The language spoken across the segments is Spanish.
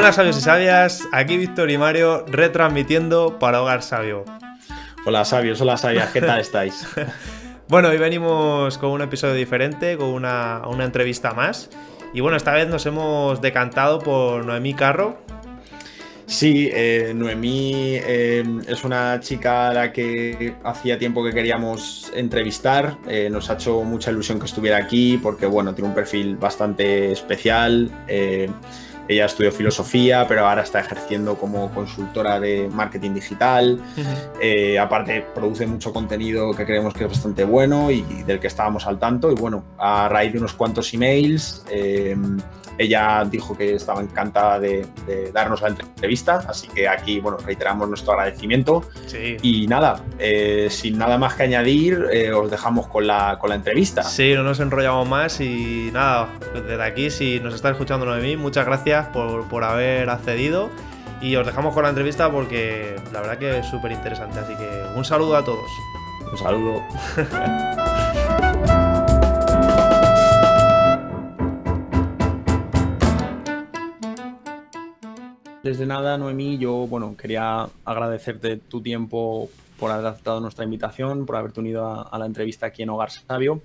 Hola sabios y sabias, aquí Víctor y Mario retransmitiendo para Hogar Sabio. Hola sabios, hola sabias, ¿qué tal estáis? Bueno, hoy venimos con un episodio diferente, con una entrevista más. Y bueno, esta vez nos hemos decantado por Noemí Carro. Sí, Noemí es una chica a la que hacía tiempo que queríamos entrevistar. Nos ha hecho mucha ilusión que estuviera aquí porque, bueno, tiene un perfil bastante especial. Ella estudió filosofía, pero ahora está ejerciendo como consultora de marketing digital. Aparte, produce mucho contenido que creemos que es bastante bueno y del que estábamos al tanto. Y bueno, a raíz de unos cuantos emails, ella dijo que estaba encantada de darnos la entrevista, así que aquí, bueno, reiteramos nuestro agradecimiento. Sí. Y nada, sin nada más que añadir, os dejamos con la entrevista. Sí, no nos enrollamos más y nada, desde aquí, si nos está escuchando Noemí, muchas gracias por haber accedido y os dejamos con la entrevista porque la verdad que es súper interesante, así que un saludo a todos. Un saludo. Desde nada, Noemí, yo quería agradecerte tu tiempo por haber aceptado nuestra invitación, por haberte unido a la entrevista aquí en Hogar Sabio.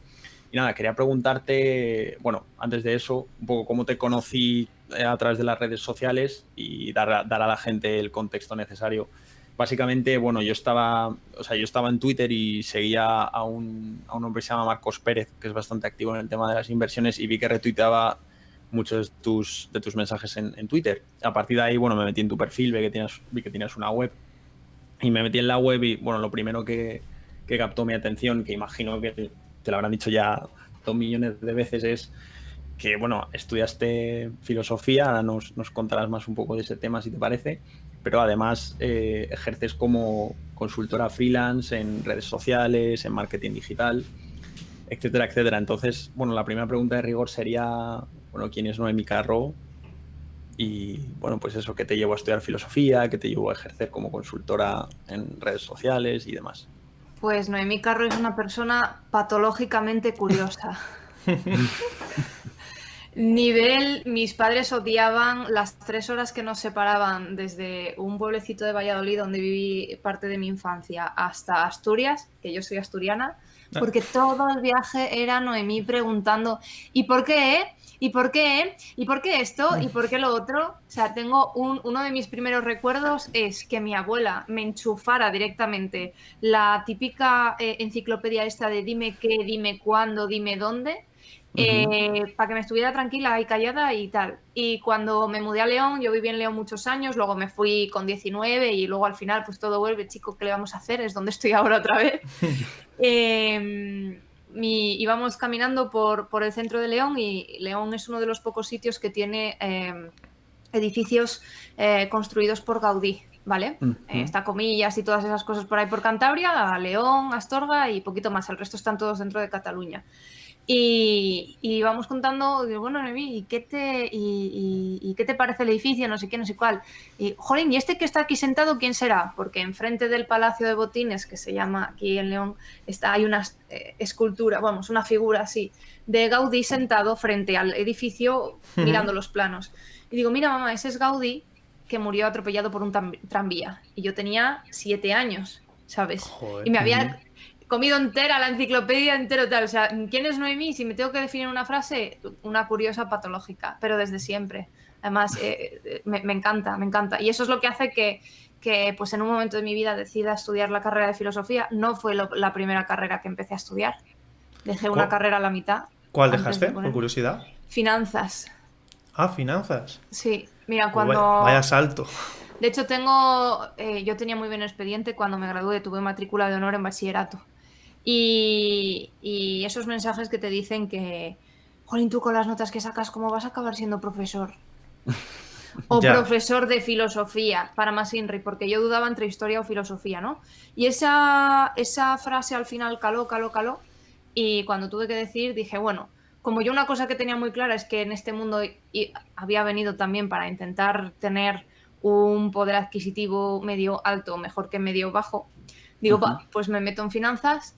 Y nada, quería preguntarte, antes de eso, un poco cómo te conocí a través de las redes sociales y dar a la gente el contexto necesario. Básicamente, yo estaba en Twitter y seguía a un hombre que se llama Marcos Pérez, que es bastante activo en el tema de las inversiones, y vi que retuiteaba muchos de tus mensajes en Twitter. A partir de ahí, me metí en tu perfil, vi que tienes una web y me metí en la web y, lo primero que captó mi atención, que imagino que te lo habrán dicho ya 2 millones de veces, es que, estudiaste filosofía. Ahora nos contarás más un poco de ese tema, si te parece, pero además ejerces como consultora freelance en redes sociales, en marketing digital, etcétera, etcétera. Entonces, la primera pregunta de rigor sería, ¿quién es Noemí Carro? Y, pues eso, ¿qué te llevó a estudiar filosofía? ¿Qué te llevó a ejercer como consultora en redes sociales y demás? Pues Noemí Carro es una persona patológicamente curiosa. Nivel, mis padres odiaban las 3 horas que nos separaban desde un pueblecito de Valladolid donde viví parte de mi infancia hasta Asturias, que yo soy asturiana, porque todo el viaje era Noemí preguntando ¿y por qué? ¿Y por qué? ¿Y por qué esto? ¿Y por qué lo otro? O sea, tengo uno de mis primeros recuerdos es que mi abuela me enchufara directamente la típica enciclopedia esta de dime qué, dime cuándo, dime dónde, para que me estuviera tranquila y callada y tal. Y cuando me mudé a León, yo viví en León muchos años, luego me fui con 19 y luego al final pues todo vuelve, chico, ¿qué le vamos a hacer? Es donde estoy ahora otra vez. Íbamos caminando por el centro de León y León es uno de los pocos sitios que tiene edificios construidos por Gaudí, ¿vale? Está Comillas y todas esas cosas por ahí por Cantabria, León, Astorga y poquito más. El resto están todos dentro de Cataluña. Y vamos contando, digo, bueno, Noemí, ¿y qué te parece el edificio? No sé qué, no sé cuál. Y, jolín, ¿y este que está aquí sentado, quién será? Porque enfrente del Palacio de Botines, que se llama aquí en León, hay una escultura, una figura así, de Gaudí sentado frente al edificio mirando los planos. Y digo, mira, mamá, ese es Gaudí, que murió atropellado por un tranvía. Y yo tenía 7 años, ¿sabes? Joder. Y me había comido entera la enciclopedia, entero tal. O sea, ¿quién es Noemí? Si me tengo que definir una frase, una curiosa patológica, pero desde siempre. Además, me encanta, me encanta. Y eso es lo que hace que pues en un momento de mi vida decida estudiar la carrera de filosofía. No fue la primera carrera que empecé a estudiar. Dejé una carrera a la mitad. ¿Cuál dejaste, por curiosidad? Finanzas. Ah, finanzas. Sí, mira, Pues cuando... vaya salto. De hecho, yo tenía muy buen expediente cuando me gradué, tuve matrícula de honor en bachillerato. Y esos mensajes que te dicen que, jolín, tú con las notas que sacas, ¿cómo vas a acabar siendo profesor? O Ya. profesor de filosofía, para más INRI, porque yo dudaba entre historia o filosofía, ¿no? Y esa frase al final caló. Y cuando tuve que decir, dije, bueno, como yo una cosa que tenía muy clara es que en este mundo había venido también para intentar tener un poder adquisitivo medio alto, mejor que medio bajo, digo, pues me meto en finanzas,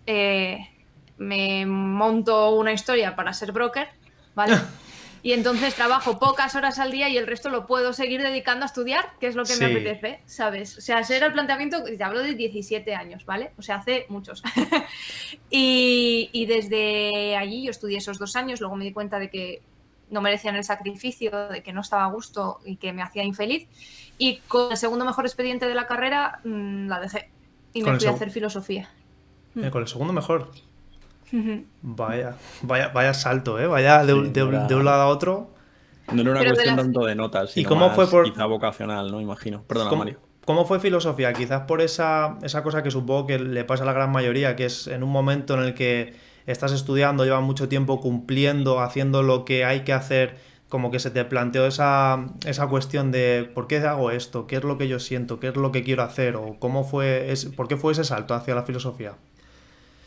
me monto una historia para ser broker, ¿vale? Y entonces trabajo pocas horas al día y el resto lo puedo seguir dedicando a estudiar, que es lo que me apetece, ¿sabes? O sea, ese era el planteamiento, te hablo de 17 años, ¿vale? O sea, hace muchos. y desde allí yo estudié esos 2 años, luego me di cuenta de que no merecían el sacrificio, de que no estaba a gusto y que me hacía infeliz. Y con el segundo mejor expediente de la carrera la dejé y me fui a hacer filosofía. Con el segundo mejor. Vaya salto, ¿eh? Vaya de un lado a otro. No era una cuestión tanto de notas, sino ¿Y cómo fue quizá vocacional, ¿no? Imagino. Perdona, Mario. ¿Cómo fue filosofía? Quizás por esa cosa que supongo que le pasa a la gran mayoría, que es en un momento en el que estás estudiando, llevas mucho tiempo cumpliendo, haciendo lo que hay que hacer, como que se te planteó esa cuestión de ¿por qué hago esto? ¿Qué es lo que yo siento? ¿Qué es lo que quiero hacer? ¿O por qué fue ese salto hacia la filosofía?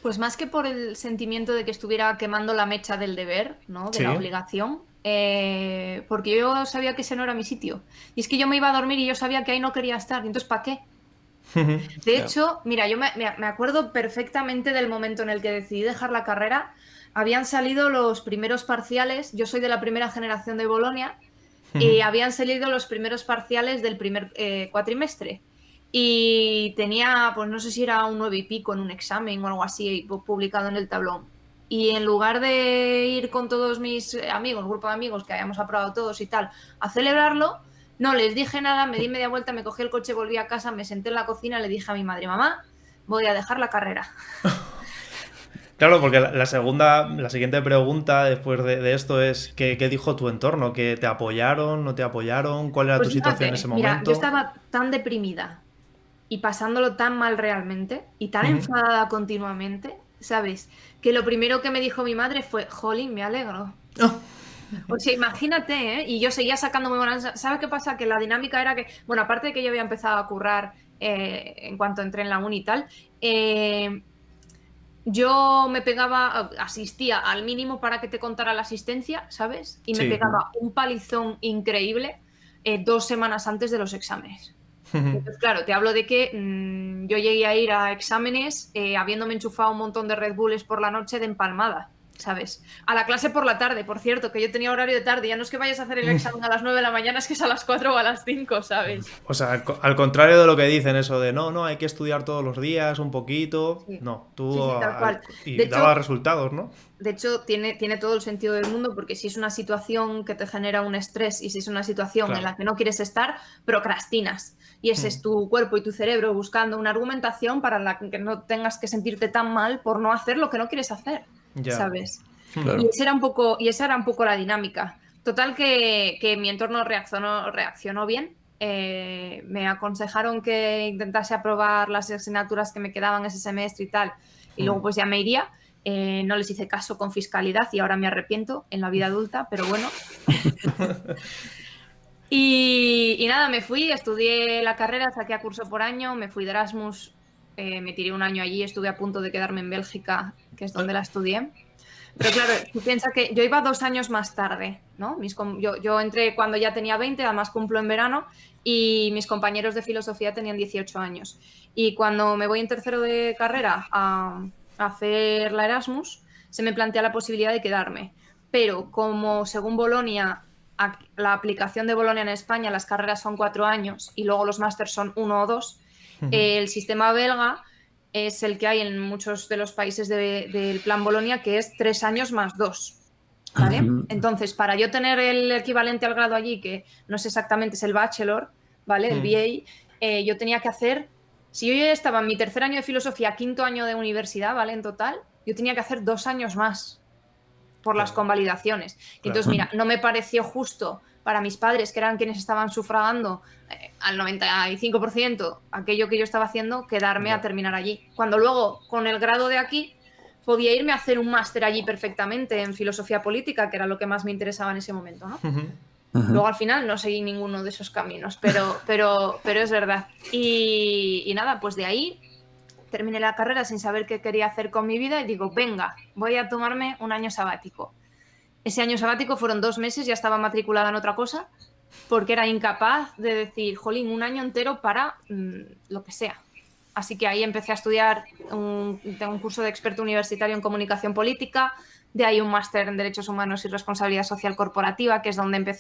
Pues más que por el sentimiento de que estuviera quemando la mecha del deber, ¿no? De la obligación, porque yo sabía que ese no era mi sitio. Y es que yo me iba a dormir y yo sabía que ahí no quería estar. Entonces, ¿para qué? De hecho, mira, yo me acuerdo perfectamente del momento en el que decidí dejar la carrera. Habían salido los primeros parciales, yo soy de la primera generación de Bolonia, y habían salido los primeros parciales del primer cuatrimestre. Y tenía, pues no sé si era un 9 y pico en un examen o algo así publicado en el tablón. Y en lugar de ir con todos mis amigos, grupo de amigos que habíamos aprobado todos y tal, a celebrarlo, no les dije nada, me di media vuelta, me cogí el coche, volví a casa, me senté en la cocina, le dije a mi madre, mamá, voy a dejar la carrera. Claro, porque la siguiente pregunta después de esto es ¿qué dijo tu entorno? ¿Que te apoyaron, no te apoyaron? ¿Cuál era tu situación en ese momento? Mira, yo estaba tan deprimida y pasándolo tan mal realmente y tan enfadada continuamente, ¿sabes? Que lo primero que me dijo mi madre fue, jolín, me alegro. O sea, imagínate, ¿eh? Y yo seguía sacando muy buenas... ¿Sabes qué pasa? Que la dinámica era que, bueno, aparte de que yo había empezado a currar en cuanto entré en la uni y tal, yo me pegaba, asistía al mínimo para que te contara la asistencia, ¿sabes? Y me pegaba un palizón increíble 2 semanas antes de los exámenes. Entonces, claro, te hablo de que yo llegué a ir a exámenes habiéndome enchufado un montón de Red Bulls por la noche de empalmada, ¿sabes? A la clase por la tarde, por cierto, que yo tenía horario de tarde, ya no es que vayas a hacer el examen a las 9 de la mañana, es que es a las 4 o a las 5, ¿sabes? O sea, al contrario de lo que dicen, eso de no, hay que estudiar todos los días un poquito. Sí. No, tú tal cual. Y daba resultados, ¿no? De hecho, tiene todo el sentido del mundo, porque si es una situación que te genera un estrés y si es una situación en la que no quieres estar, procrastinas. Y ese es tu cuerpo y tu cerebro buscando una argumentación para la que no tengas que sentirte tan mal por no hacer lo que no quieres hacer, ¿sabes? Claro. Y esa era un poco la dinámica. Total que mi entorno reaccionó bien. Me aconsejaron que intentase aprobar las asignaturas que me quedaban ese semestre y tal, y luego pues ya me iría. No les hice caso con fiscalidad y ahora me arrepiento en la vida adulta, pero bueno. y nada, me fui, estudié la carrera, saqué a curso por año, me fui de Erasmus, me tiré un año allí, estuve a punto de quedarme en Bélgica, que es donde la estudié. Pero claro, tú piensas que yo iba 2 años más tarde, ¿no? Yo entré cuando ya tenía 20, además cumplo en verano, y mis compañeros de filosofía tenían 18 años. Y cuando me voy en tercero de carrera a hacer la Erasmus, se me plantea la posibilidad de quedarme. Pero como según Bolonia, la aplicación de Bolonia en España, las carreras son 4 años y luego los másters son 1 o 2, el sistema belga es el que hay en muchos de los países del plan Bolonia, que es 3 años más 2. ¿Vale? Entonces, para yo tener el equivalente al grado allí, que no es exactamente, es el bachelor, ¿vale? El BA, yo tenía que hacer, si yo ya estaba en mi tercer año de filosofía, 5º año de universidad, ¿vale? En total, yo tenía que hacer 2 años más por las convalidaciones. Entonces, mira, no me pareció justo para mis padres, que eran quienes estaban sufragando al 95% aquello que yo estaba haciendo, quedarme a terminar allí. Cuando luego, con el grado de aquí, podía irme a hacer un máster allí perfectamente en filosofía política, que era lo que más me interesaba en ese momento, ¿no? Luego al final no seguí ninguno de esos caminos, pero es verdad. Y nada, pues de ahí terminé la carrera sin saber qué quería hacer con mi vida y digo, venga, voy a tomarme un año sabático. Ese año sabático fueron 2 meses, ya estaba matriculada en otra cosa, porque era incapaz de decir, jolín, un año entero para lo que sea. Así que ahí empecé a estudiar, tengo un curso de experto universitario en comunicación política, de ahí un máster en Derechos Humanos y Responsabilidad Social Corporativa, que es donde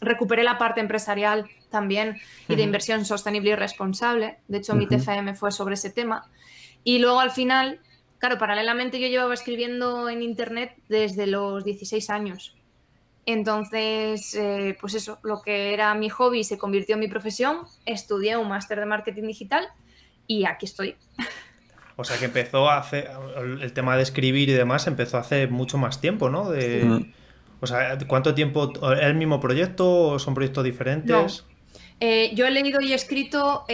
recuperé la parte empresarial también y de inversión sostenible y responsable. De hecho, mi TFM fue sobre ese tema. Y luego al final, claro, paralelamente yo llevaba escribiendo en internet desde los 16 años. Entonces, pues eso, lo que era mi hobby se convirtió en mi profesión, estudié un máster de marketing digital y aquí estoy. O sea que empezó hace el tema de escribir y demás empezó hace mucho más tiempo, ¿no? O sea, ¿cuánto tiempo? ¿Es el mismo proyecto o son proyectos diferentes? No. Yo he leído y escrito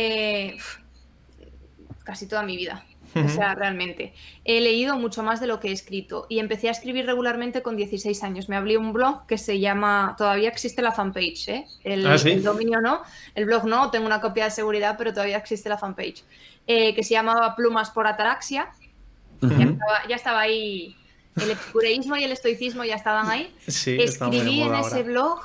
casi toda mi vida. O sea, realmente. He leído mucho más de lo que he escrito y empecé a escribir regularmente con 16 años. Me abrí un blog que se llama... Todavía existe la fanpage, ¿eh? ¿Sí? El dominio no, el blog no, tengo una copia de seguridad, pero todavía existe la fanpage. Que se llamaba Plumas por Ataraxia. Ya estaba ahí... El epicureísmo y el estoicismo ya estaban ahí. Sí, escribí en ese ahora. blog...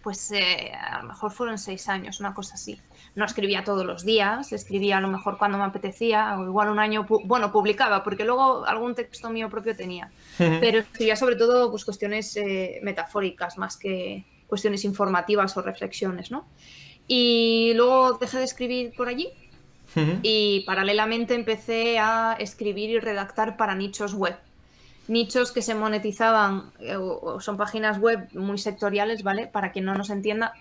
Pues a lo mejor fueron 6 años, una cosa así. No escribía todos los días, escribía a lo mejor cuando me apetecía, o igual un año, publicaba, porque luego algún texto mío propio tenía. Pero escribía sobre todo pues, cuestiones metafóricas, más que cuestiones informativas o reflexiones, ¿no? Y luego dejé de escribir por allí y paralelamente empecé a escribir y redactar para nichos web. Nichos que se monetizaban o son páginas web muy sectoriales, ¿vale? Para quien no nos entienda,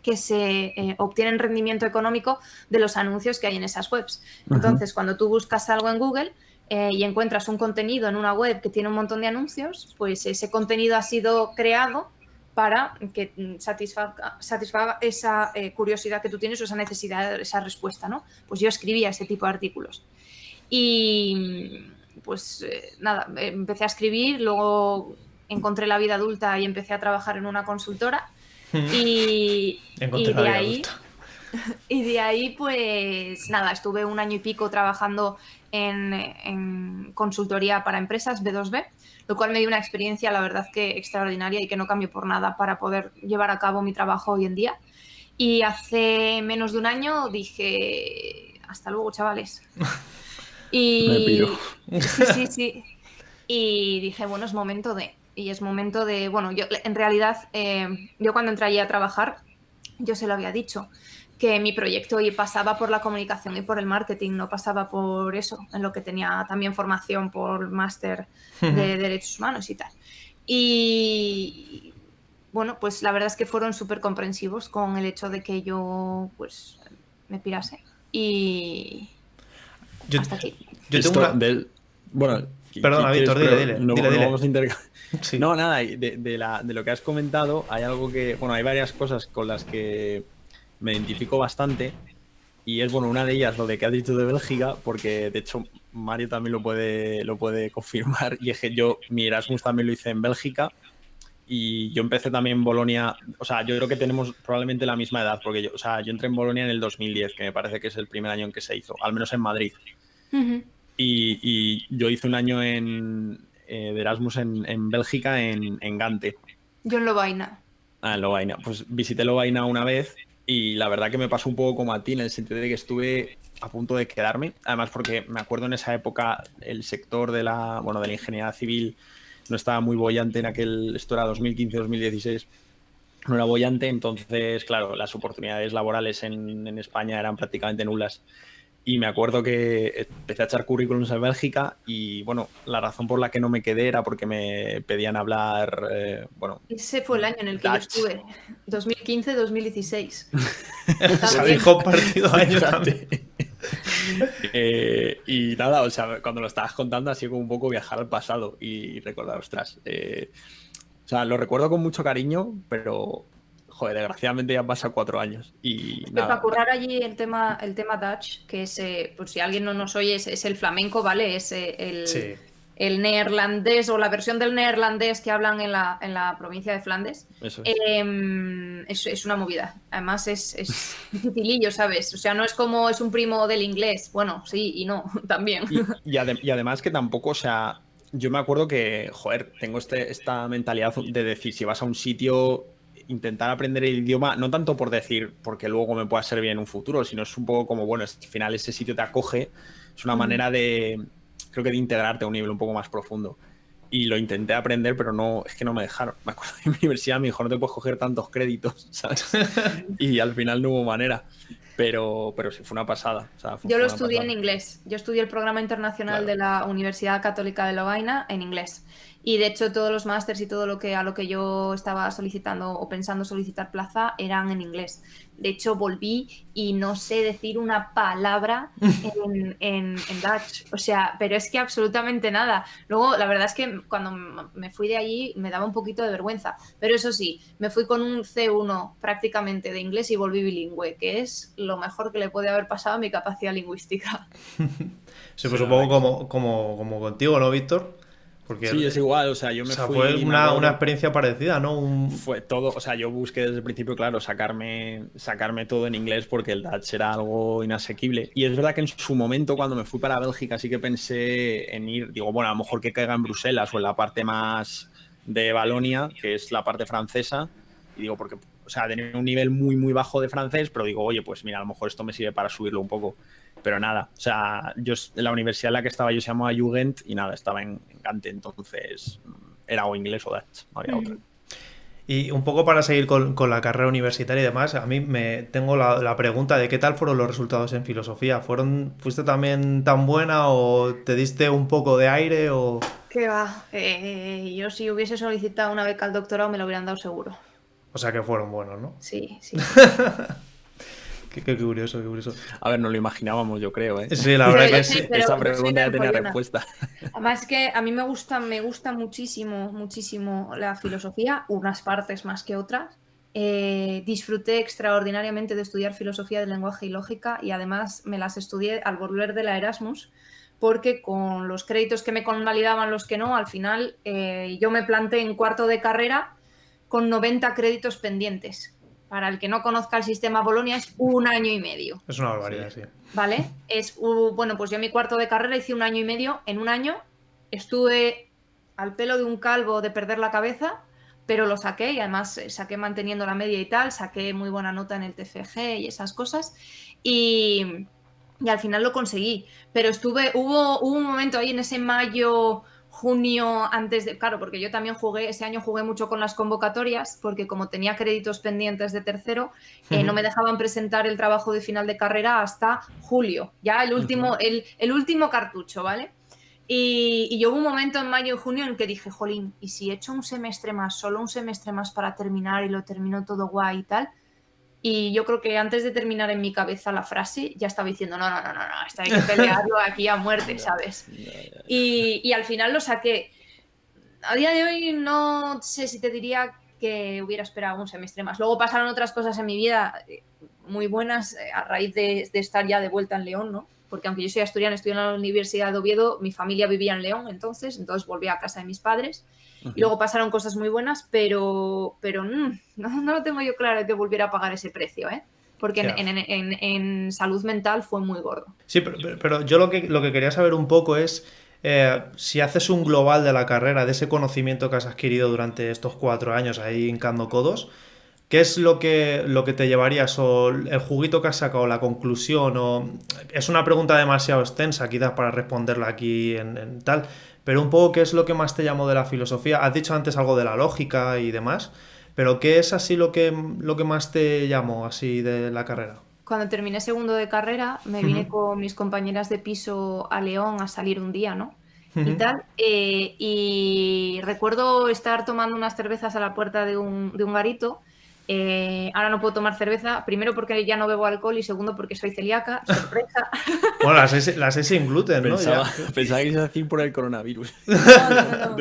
que se obtienen rendimiento económico de los anuncios que hay en esas webs. Entonces, cuando tú buscas algo en Google y encuentras un contenido en una web que tiene un montón de anuncios, pues ese contenido ha sido creado para que satisfaga esa curiosidad que tú tienes o esa necesidad, esa respuesta, ¿no? Pues yo escribía ese tipo de artículos. Y pues nada, empecé a escribir, luego encontré la vida adulta y empecé a trabajar en una consultora y de ahí pues nada, estuve un año y pico trabajando en consultoría para empresas B2B, lo cual me dio una experiencia la verdad que extraordinaria y que no cambio por nada para poder llevar a cabo mi trabajo hoy en día. Y hace menos de un año dije, hasta luego chavales. Y me piro. Sí. Y dije, bueno, es momento de, bueno, yo en realidad, yo cuando entré allí a trabajar, yo se lo había dicho, que mi proyecto pasaba por la comunicación y por el marketing, no pasaba por eso, en lo que tenía también formación por máster de Derechos Humanos y tal. Y bueno, pues la verdad es que fueron súper comprensivos con el hecho de que yo, pues, me pirase. Y... hasta aquí. Yo tengo Bueno, perdona, Víctor, dile. No vamos a Sí. No, nada, de lo que has comentado, hay algo que. Bueno, hay varias cosas con las que me identifico bastante. Y es, bueno, una de ellas lo de que has dicho de Bélgica, porque de hecho Mario también lo puede confirmar. Y es que mi Erasmus también lo hice en Bélgica. Y yo empecé también en Bolonia, o sea, yo creo que tenemos probablemente la misma edad, porque yo entré en Bolonia en el 2010, que me parece que es el primer año en que se hizo, al menos en Madrid. Y yo hice un año de Erasmus en Bélgica, en Gante. Yo en Lovaina. En Lovaina. Pues visité Lovaina una vez y la verdad que me pasó un poco como a ti, en el sentido de que estuve a punto de quedarme. Además porque me acuerdo en esa época el sector de la ingeniería civil no estaba muy bollante esto era 2015-2016. No era bollante, entonces, claro, las oportunidades laborales en España eran prácticamente nulas. Y me acuerdo que empecé a echar currículums en Bélgica y, bueno, la razón por la que no me quedé era porque me pedían hablar, Ese fue el año en el que yo estuve, 2015-2016. Se habéis compartido años también. Y nada, o sea, cuando lo estabas contando ha sido como un poco viajar al pasado y recordar, ostras. O sea, lo recuerdo con mucho cariño, pero... Joder, desgraciadamente ya han pasado 4 años y nada. Para currar allí el tema Dutch, que es, por si alguien no nos oye, es el flamenco, ¿vale? Es el neerlandés o la versión del neerlandés que hablan en la provincia de Flandes. Eso es una movida. Además es dificilillo, ¿sabes? O sea, no es como es un primo del inglés. Bueno, sí y no, también. Y además que tampoco, o sea, yo me acuerdo que, joder, tengo esta mentalidad de decir, si vas a un sitio... intentar aprender el idioma, no tanto por decir, porque luego me pueda servir en un futuro, sino es un poco como, bueno, al final ese sitio te acoge, es una manera de, creo que de integrarte a un nivel un poco más profundo. Y lo intenté aprender, pero no, es que no me dejaron. Me acuerdo que en mi universidad me dijo, no te puedes coger tantos créditos, ¿sabes? Y al final no hubo manera. Pero sí, fue una pasada. O sea, yo lo estudié en inglés. Yo estudié el programa internacional de la Universidad Católica de Lovaina en inglés. Y de hecho todos los másters y todo a lo que yo estaba solicitando o pensando solicitar plaza eran en inglés. De hecho volví y no sé decir una palabra en Dutch. O sea, pero es que absolutamente nada. Luego la verdad es que cuando me fui de allí me daba un poquito de vergüenza. Pero eso sí, me fui con un C1 prácticamente de inglés y volví bilingüe, que es lo mejor que le puede haber pasado a mi capacidad lingüística. Sí, pues supongo como contigo, ¿no, Víctor? Porque, sí, es igual, o sea, yo me fui... Fue una experiencia parecida, ¿no? Fue todo, o sea, yo busqué desde el principio, claro, sacarme todo en inglés porque el Dutch era algo inasequible. Y es verdad que en su momento, cuando me fui para Bélgica, sí que pensé en ir, digo, bueno, a lo mejor que caiga en Bruselas o en la parte más de Valonia, que es la parte francesa, y digo, porque, o sea, tenía un nivel muy, muy bajo de francés, pero digo, oye, pues mira, a lo mejor esto me sirve para subirlo un poco. Pero nada, o sea, yo en la universidad en la que estaba yo se llamaba Jugend y nada, estaba en Gante, entonces era o inglés o Dutch, no había otra. Y un poco para seguir con la carrera universitaria y demás, a mí tengo la pregunta de qué tal fueron los resultados en filosofía. ¿Fuiste también tan buena o te diste un poco de aire o...? ¿Qué va? Yo si hubiese solicitado una beca al doctorado me lo hubieran dado seguro. O sea que fueron buenos, ¿no? Sí. Qué curioso, qué curioso. A ver, nos lo imaginábamos, yo creo, ¿eh? Sí, la verdad que sí. Esa pregunta ya tenía respuesta. Además que a mí me gusta muchísimo la filosofía, unas partes más que otras. Disfruté extraordinariamente de estudiar filosofía del lenguaje y lógica y además me las estudié al volver de la Erasmus porque con los créditos que me convalidaban los que no, al final yo me planté en cuarto de carrera con 90 créditos pendientes. Para el que no conozca el sistema Bolonia, es 1 año y medio. Es una barbaridad, sí. ¿Vale? Bueno, pues yo mi cuarto de carrera hice 1 año y medio. En 1 año estuve al pelo de un calvo de perder la cabeza, pero lo saqué y además saqué manteniendo la media y tal, saqué muy buena nota en el TFG y esas cosas. Y al final lo conseguí. Pero hubo un momento ahí en ese mayo... junio antes de... Claro, porque yo también ese año jugué mucho con las convocatorias, porque como tenía créditos pendientes de tercero, no me dejaban presentar el trabajo de final de carrera hasta julio, ya el último cartucho, ¿vale? Y yo hubo un momento en mayo y junio en que dije, jolín, ¿y si he hecho un semestre más, solo un semestre más para terminar y lo termino todo guay y tal? Y yo creo que antes de terminar en mi cabeza la frase, ya estaba diciendo, no, esto hay que pelearlo aquí a muerte, ¿sabes? Y al final lo saqué. A día de hoy no sé si te diría que hubiera esperado un semestre más. Luego pasaron otras cosas en mi vida muy buenas a raíz de estar ya de vuelta en León, ¿no? Porque aunque yo soy asturiana, estudié en la Universidad de Oviedo, mi familia vivía en León entonces volví a casa de mis padres. Y luego pasaron cosas muy buenas, pero no lo tengo yo claro de que volviera a pagar ese precio, ¿eh? Porque en salud mental fue muy gordo. Sí, pero yo lo que quería saber un poco es si haces un global de la carrera, de ese conocimiento que has adquirido durante estos 4 años ahí hincando codos, ¿qué es lo que te llevarías o el juguito que has sacado, la conclusión? Es una pregunta demasiado extensa quizás para responderla aquí en tal, pero un poco ¿qué es lo que más te llamó de la filosofía? Has dicho antes algo de la lógica y demás, pero ¿qué es así lo que más te llamó así de la carrera? Cuando terminé segundo de carrera me vine con mis compañeras de piso a León a salir un día, ¿no? Y tal, y recuerdo estar tomando unas cervezas a la puerta de un garito. Ahora no puedo tomar cerveza, primero porque ya no bebo alcohol y segundo porque soy celíaca, sorpresa. Bueno, las es sin gluten, ¿no? Pensaba que ibas a decir por el coronavirus. No.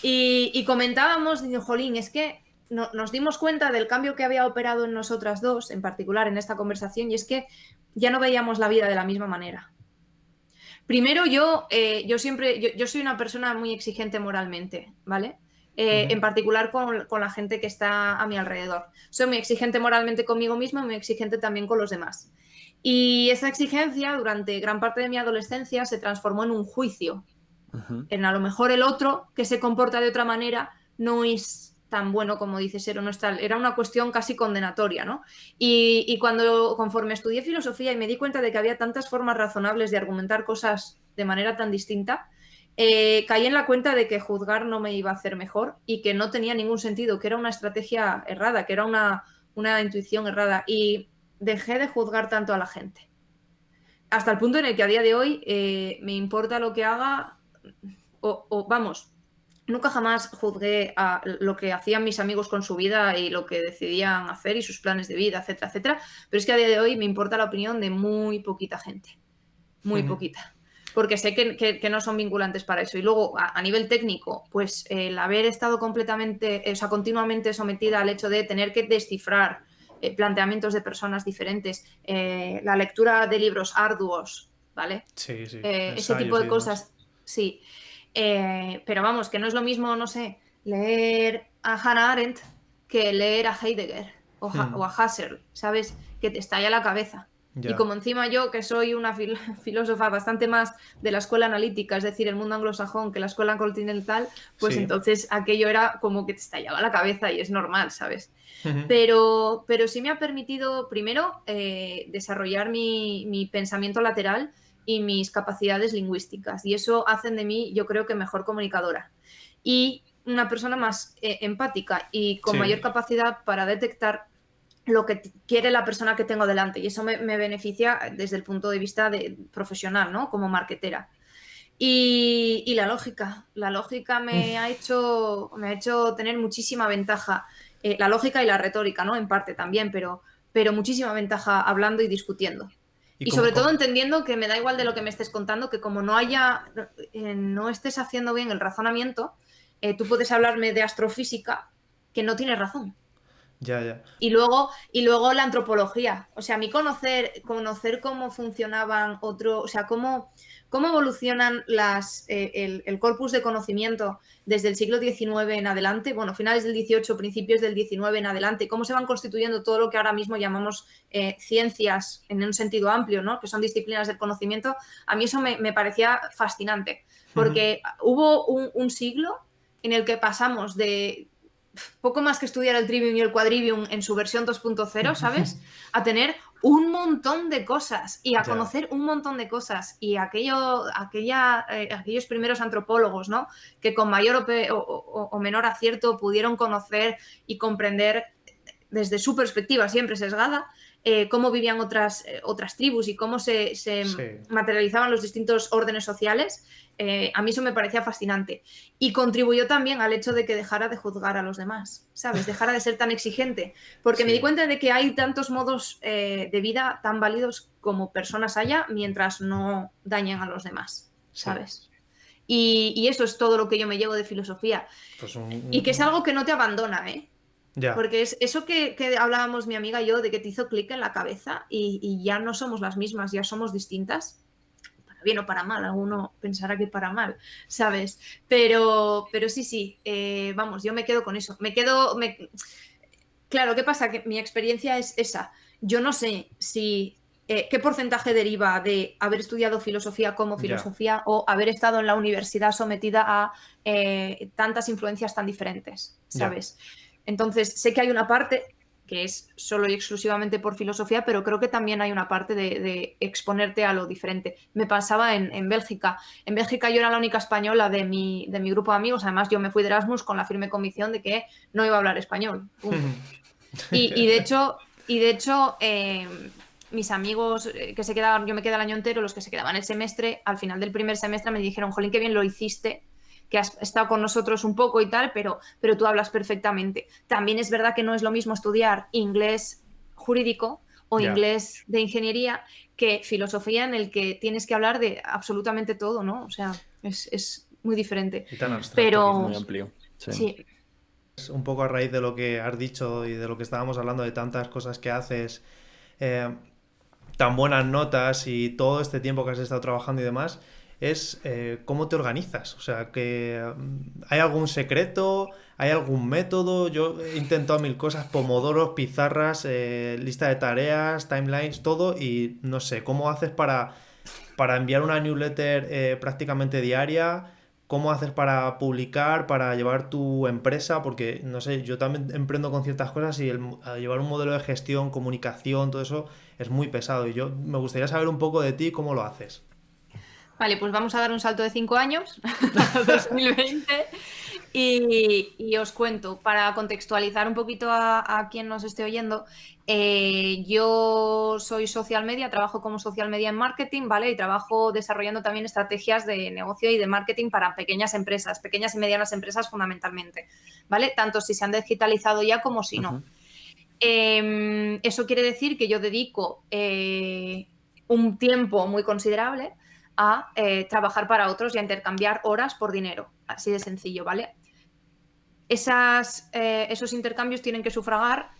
Y comentábamos, digo, jolín, es que nos dimos cuenta del cambio que había operado en nosotras dos, en particular en esta conversación, y es que ya no veíamos la vida de la misma manera. Primero, yo soy una persona muy exigente moralmente, ¿vale? En particular con la gente que está a mi alrededor. Soy muy exigente moralmente conmigo misma y muy exigente también con los demás. Y esa exigencia durante gran parte de mi adolescencia se transformó en un juicio. En a lo mejor el otro que se comporta de otra manera no es tan bueno como dice ser o no es tal, era una cuestión casi condenatoria, ¿no? Y conforme estudié filosofía y me di cuenta de que había tantas formas razonables de argumentar cosas de manera tan distinta, caí en la cuenta de que juzgar no me iba a hacer mejor y que no tenía ningún sentido, que era una estrategia errada, que era una intuición errada, y dejé de juzgar tanto a la gente. Hasta el punto en el que a día de hoy me importa lo que haga, vamos, nunca jamás juzgué a lo que hacían mis amigos con su vida y lo que decidían hacer y sus planes de vida, etcétera, etcétera, pero es que a día de hoy me importa la opinión de muy poquita gente, muy poquita, porque sé que no son vinculantes para eso. Y luego, a nivel técnico, pues el haber estado completamente, o sea, continuamente sometida al hecho de tener que descifrar planteamientos de personas diferentes, la lectura de libros arduos, ¿vale? Sí, sí. Ese tipo de cosas, sí. Pero vamos, que no es lo mismo, no sé, leer a Hannah Arendt que leer a Heidegger o a Husserl, ¿sabes? Que te estalla la cabeza. Ya. Y como encima yo, que soy una filósofa bastante más de la escuela analítica, es decir, el mundo anglosajón, que la escuela continental, pues Sí. Entonces aquello era como que te estallaba la cabeza y es normal, ¿sabes? Pero sí me ha permitido, primero, desarrollar mi pensamiento lateral y mis capacidades lingüísticas. Y eso hacen de mí, yo creo que mejor comunicadora. Y una persona más empática y con mayor capacidad para detectar lo que quiere la persona que tengo delante. Y eso me beneficia desde el punto de vista profesional, ¿no? Como marketera. Y la lógica me ha hecho tener muchísima ventaja. La lógica y la retórica, ¿no? En parte también, pero muchísima ventaja hablando y discutiendo. Y sobre todo entendiendo que me da igual de lo que me estés contando, que como no estés haciendo bien el razonamiento, tú puedes hablarme de astrofísica que no tienes razón. Ya. Y luego la antropología. O sea, a mí conocer cómo funcionaban o sea, cómo evolucionan el corpus de conocimiento desde el siglo XIX en adelante, bueno, finales del XVIII, principios del XIX en adelante, cómo se van constituyendo todo lo que ahora mismo llamamos ciencias en un sentido amplio, ¿no? Que son disciplinas del conocimiento. A mí eso me parecía fascinante, porque hubo un siglo en el que pasamos de poco más que estudiar el Trivium y el Quadrivium en su versión 2.0, ¿sabes? A tener un montón de cosas y a conocer un montón de cosas. Y aquellos primeros antropólogos, ¿no? Que con mayor o menor acierto pudieron conocer y comprender desde su perspectiva siempre sesgada, cómo vivían otras tribus y cómo se materializaban los distintos órdenes sociales. A mí eso me parecía fascinante. Y contribuyó también al hecho de que dejara de juzgar a los demás, ¿sabes? Dejara de ser tan exigente. Porque me di cuenta de que hay tantos modos de vida tan válidos como personas haya mientras no dañen a los demás, ¿sabes? Y eso es todo lo que yo me llevo de filosofía. Pues y que es algo que no te abandona, ¿eh? Ya. Porque es eso que hablábamos mi amiga y yo, de que te hizo clic en la cabeza y ya no somos las mismas, ya somos distintas, para bien o para mal, alguno pensará que para mal, ¿sabes? Pero sí, vamos, yo me quedo con eso. Claro, ¿qué pasa? Que mi experiencia es esa. Yo no sé si qué porcentaje deriva de haber estudiado filosofía como filosofía o haber estado en la universidad sometida a tantas influencias tan diferentes, ¿sabes? Entonces, sé que hay una parte que es solo y exclusivamente por filosofía, pero creo que también hay una parte de exponerte a lo diferente. Me pasaba en Bélgica. En Bélgica yo era la única española de mi grupo de amigos. Además, yo me fui de Erasmus con la firme convicción de que no iba a hablar español. Y de hecho, mis amigos que se quedaban, yo me quedé el año entero, los que se quedaban el semestre, al final del primer semestre me dijeron, jolín, qué bien lo hiciste, que has estado con nosotros un poco y tal, pero tú hablas perfectamente. También es verdad que no es lo mismo estudiar inglés jurídico o inglés de ingeniería que filosofía, en el que tienes que hablar de absolutamente todo, ¿no? O sea, es muy diferente. Y tan abstracto, pero es muy amplio. Sí. Un poco a raíz de lo que has dicho y de lo que estábamos hablando, de tantas cosas que haces, tan buenas notas y todo este tiempo que has estado trabajando y demás, es cómo te organizas. O sea, que ¿hay algún secreto? ¿Hay algún método? Yo he intentado 1000 cosas, pomodoros, pizarras, lista de tareas, timelines, todo, y no sé, ¿cómo haces para enviar una newsletter prácticamente diaria? cómo haces para publicar, para llevar tu empresa, porque, no sé, yo también emprendo con ciertas cosas y llevar un modelo de gestión, comunicación, todo eso es muy pesado. Y yo me gustaría saber un poco de ti, cómo lo haces. Vale, pues vamos a dar un salto de 5 años a 2020 y os cuento, para contextualizar un poquito a quien nos esté oyendo, yo soy social media, trabajo como social media en marketing, ¿vale? Y trabajo desarrollando también estrategias de negocio y de marketing para pequeñas empresas, pequeñas y medianas empresas fundamentalmente, ¿vale? Tanto si se han digitalizado ya como si no. Eso quiere decir que yo dedico un tiempo muy considerable a trabajar para otros y a intercambiar horas por dinero. Así de sencillo, ¿vale? Esos intercambios tienen que sufragar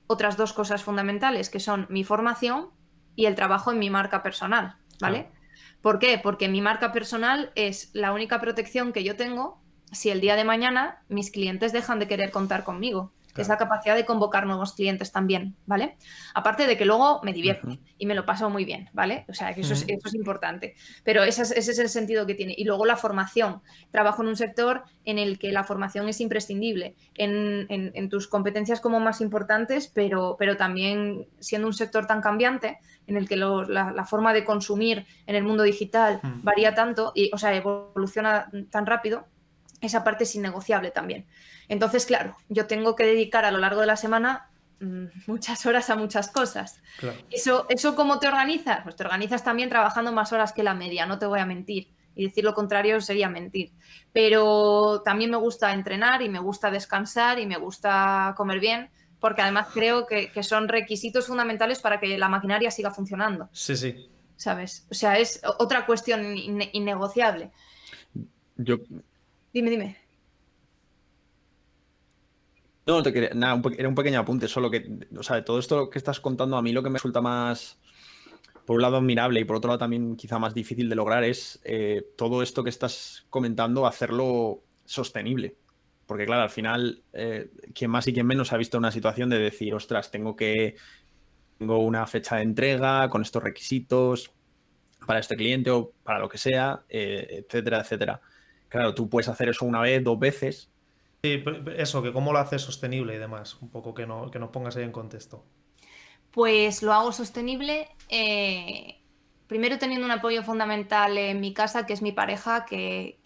otras dos cosas fundamentales, que son mi formación y el trabajo en mi marca personal, ¿vale? Claro. ¿Por qué? Porque mi marca personal es la única protección que yo tengo si el día de mañana mis clientes dejan de querer contar conmigo. Que es la capacidad de convocar nuevos clientes también, ¿vale? Aparte de que luego me divierto y me lo paso muy bien, ¿vale? O sea, que eso es importante. Pero ese es el sentido que tiene. Y luego la formación. Trabajo en un sector en el que la formación es imprescindible en tus competencias como más importantes, pero también siendo un sector tan cambiante en el que la forma de consumir en el mundo digital varía tanto y, o sea, evoluciona tan rápido. Esa parte es innegociable también. Entonces, claro, yo tengo que dedicar a lo largo de la semana muchas horas a muchas cosas. Claro. ¿Eso cómo te organizas? Pues te organizas también trabajando más horas que la media, no te voy a mentir. Y decir lo contrario sería mentir. Pero también me gusta entrenar y me gusta descansar y me gusta comer bien, porque además creo que son requisitos fundamentales para que la maquinaria siga funcionando. Sí, sí. ¿Sabes? O sea, es otra cuestión innegociable. Dime. No, te quería, nada, era un pequeño apunte, solo que, o sea, de todo esto que estás contando, a mí lo que me resulta más, por un lado, admirable y por otro lado también quizá más difícil de lograr es todo esto que estás comentando, hacerlo sostenible. Porque claro, al final, quien más y quien menos ha visto una situación de decir, ostras, tengo una fecha de entrega con estos requisitos para este cliente o para lo que sea, etcétera, etcétera. Claro, tú puedes hacer eso una vez, dos veces. Sí, eso, que cómo lo haces sostenible y demás. Un poco que nos pongas ahí en contexto. Pues lo hago sostenible, primero teniendo un apoyo fundamental en mi casa, que es mi pareja, que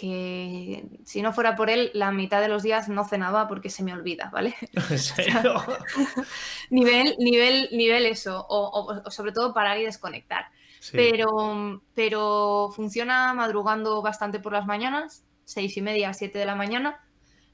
si no fuera por él, la mitad de los días no cenaba porque se me olvida, ¿vale? ¿En serio? nivel eso, o sobre todo parar y desconectar. Sí. Pero funciona madrugando bastante por las mañanas, 6:30, 7 de la mañana.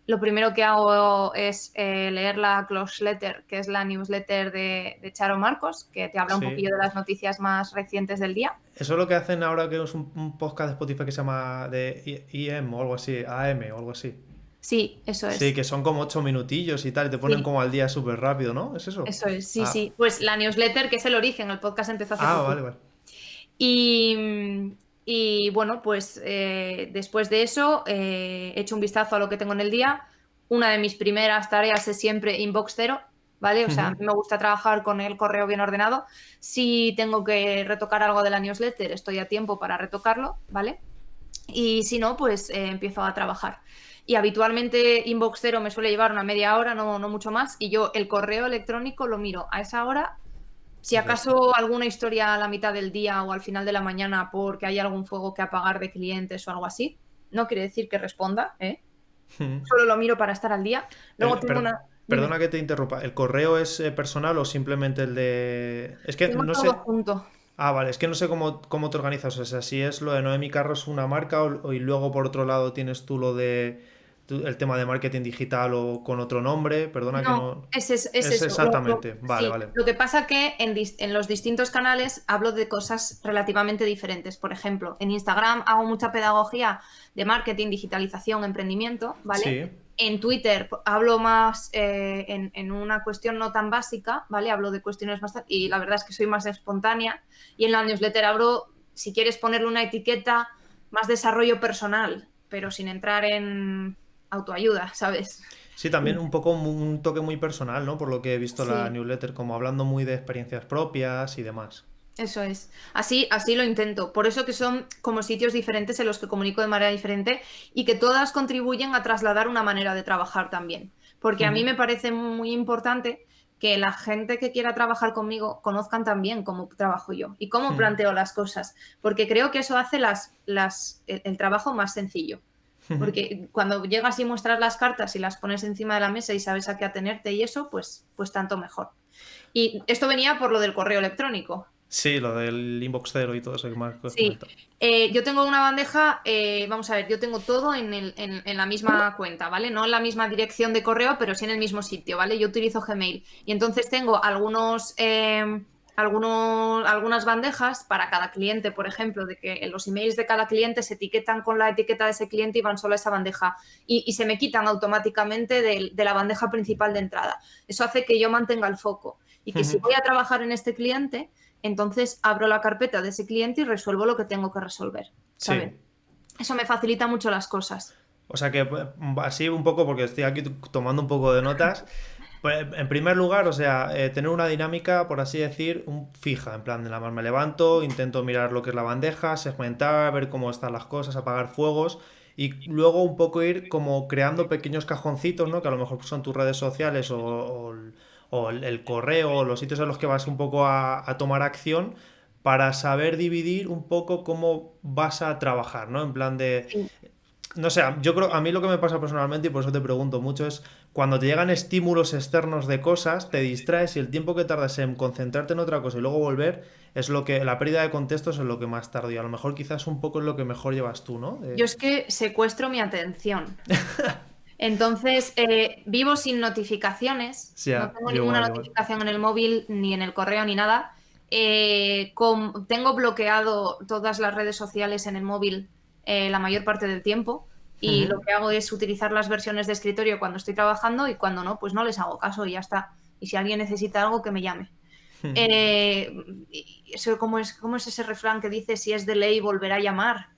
Lo primero que hago es leer la Closeletter, que es la newsletter de Charo Marcos, que te habla un poquillo de las noticias más recientes del día. Eso es lo que hacen ahora, que es un podcast de Spotify que se llama de IM o algo así, AM o algo así. Sí, eso es. Sí, que son como 8 minutillos y tal, y te ponen como al día súper rápido, ¿no? ¿Es eso? Eso es, sí. Pues la newsletter, que es el origen, el podcast empezó hace poco. Vale. Y bueno, pues después de eso echo un vistazo a lo que tengo en el día. Una de mis primeras tareas es siempre inbox cero, ¿vale? O sea, a mí me gusta trabajar con el correo bien ordenado. Si tengo que retocar algo de la newsletter, estoy a tiempo para retocarlo, ¿vale? Y si no, pues empiezo a trabajar. Y habitualmente inbox cero me suele llevar una media hora, no mucho más. Y yo el correo electrónico lo miro a esa hora. Si acaso alguna historia a la mitad del día o al final de la mañana porque hay algún fuego que apagar de clientes o algo así, no quiere decir que responda, ¿eh? Solo lo miro para estar al día. Luego tengo una... Perdona que te interrumpa. ¿El correo es personal o simplemente el de...? Es que tengo no todo sé... junto. Vale, es que no sé cómo te organizas. O sea, si es lo de Noemi Carros una marca y luego por otro lado tienes tú lo de el tema de marketing digital o con otro nombre. Perdona que no... Es eso. Exactamente. Vale. Lo que pasa que en los distintos canales hablo de cosas relativamente diferentes. Por ejemplo, en Instagram hago mucha pedagogía de marketing, digitalización, emprendimiento, ¿vale? Sí. En Twitter hablo más en una cuestión no tan básica, ¿vale? Hablo de cuestiones más... Y la verdad es que soy más espontánea. Y en la newsletter hablo, si quieres ponerle una etiqueta, más desarrollo personal, pero sin entrar en autoayuda, ¿sabes? Sí, también un poco un toque muy personal, ¿no? Por lo que he visto la Sí. newsletter, como hablando muy de experiencias propias y demás. Eso es. Así lo intento. Por eso que son como sitios diferentes en los que comunico de manera diferente y que todas contribuyen a trasladar una manera de trabajar también. Porque a mí me parece muy importante que la gente que quiera trabajar conmigo conozcan también cómo trabajo yo y cómo planteo las cosas. Porque creo que eso hace el trabajo más sencillo. Porque cuando llegas y muestras las cartas y las pones encima de la mesa y sabes a qué atenerte y eso, pues tanto mejor. Y esto venía por lo del correo electrónico. Sí, lo del inbox cero y todo eso que me has Sí, comentado. yo tengo una bandeja, vamos a ver, yo tengo todo en la misma cuenta, ¿vale? No en la misma dirección de correo, pero sí en el mismo sitio, ¿vale? Yo utilizo Gmail y entonces tengo algunas bandejas para cada cliente, por ejemplo, de que los emails de cada cliente se etiquetan con la etiqueta de ese cliente y van solo a esa bandeja y se me quitan automáticamente de la bandeja principal de entrada. Eso hace que yo mantenga el foco y que si voy a trabajar en este cliente, entonces abro la carpeta de ese cliente y resuelvo lo que tengo que resolver, ¿sabes? Sí. Eso me facilita mucho las cosas. O sea que así un poco, porque estoy aquí tomando un poco de notas. Pues, en primer lugar, o sea, tener una dinámica, por así decir, fija, en plan, nada más me levanto, intento mirar lo que es la bandeja, segmentar, ver cómo están las cosas, apagar fuegos y luego un poco ir como creando pequeños cajoncitos, ¿no? Que a lo mejor son tus redes sociales o el correo o los sitios en los que vas un poco a tomar acción para saber dividir un poco cómo vas a trabajar, ¿no? En plan de, Sí. no sé, yo creo, a mí lo que me pasa personalmente, y por eso te pregunto mucho, es cuando te llegan estímulos externos de cosas, te distraes y el tiempo que tardas en concentrarte en otra cosa y luego volver, es lo que, la pérdida de contexto es en lo que más tarda. Y a lo mejor quizás un poco es lo que mejor llevas tú, ¿no? Yo es que secuestro mi atención. Entonces, vivo sin notificaciones, Sí, no tengo yo ninguna igual, igual. notificación en el móvil, ni en el correo, ni nada. Tengo bloqueado todas las redes sociales en el móvil la mayor parte del tiempo y lo que hago es utilizar las versiones de escritorio cuando estoy trabajando y cuando no, pues no les hago caso y ya está. Y si alguien necesita algo, que me llame. ¿Cómo es ese refrán que dice si es de ley volverá a llamar?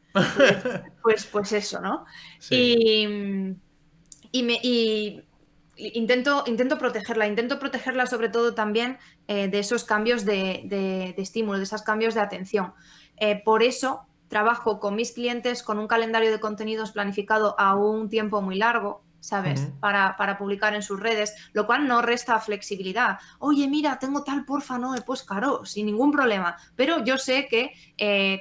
Pues eso, ¿no? Sí. Y, y intento protegerla sobre todo también de esos cambios de estímulo, de esos cambios de atención. Por eso trabajo con mis clientes con un calendario de contenidos planificado a un tiempo muy largo, ¿sabes? Para publicar en sus redes, lo cual no resta flexibilidad. Oye, mira, tengo tal, porfa, no, pues claro, sin ningún problema. Pero yo sé que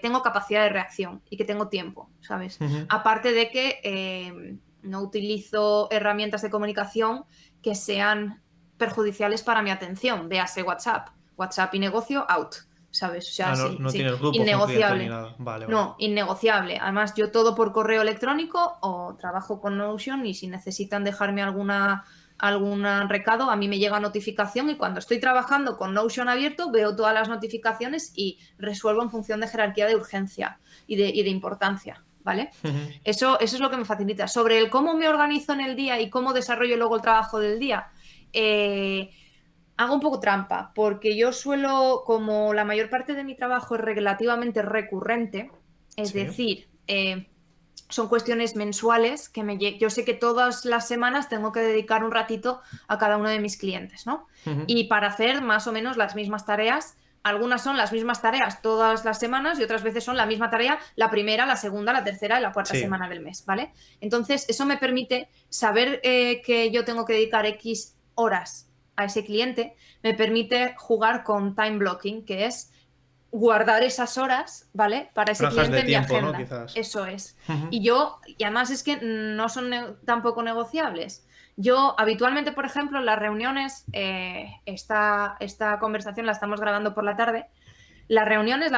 tengo capacidad de reacción y que tengo tiempo, ¿sabes? Aparte de que no utilizo herramientas de comunicación que sean perjudiciales para mi atención. Véase WhatsApp. WhatsApp y negocio, out. ¿Sabes? O sea, Ah, no, sí, no sí. tienes grupos con clientes ni Innegociable. nada. Vale, vale. No, innegociable. Además, yo todo por correo electrónico o trabajo con Notion y si necesitan dejarme algún recado, a mí me llega notificación y cuando estoy trabajando con Notion abierto veo todas las notificaciones y resuelvo en función de jerarquía de urgencia y de importancia, ¿vale? Eso es lo que me facilita. Sobre el cómo me organizo en el día y cómo desarrollo luego el trabajo del día, hago un poco trampa, porque yo suelo, como la mayor parte de mi trabajo es relativamente recurrente, es Sí. decir, son cuestiones mensuales que yo sé que todas las semanas tengo que dedicar un ratito a cada uno de mis clientes, ¿no? Y para hacer más o menos las mismas tareas, algunas son las mismas tareas todas las semanas y otras veces son la misma tarea la primera, la segunda, la tercera y la cuarta Sí. semana del mes, ¿vale? Entonces, eso me permite saber que yo tengo que dedicar X horas a ese cliente, me permite jugar con time blocking, que es guardar esas horas, ¿vale? Para ese Franjas cliente de en mi tiempo, ¿no? agenda. Quizás. Eso es. Y además es que no son tampoco negociables. Yo habitualmente, por ejemplo, en las reuniones, esta conversación la estamos grabando por la tarde, la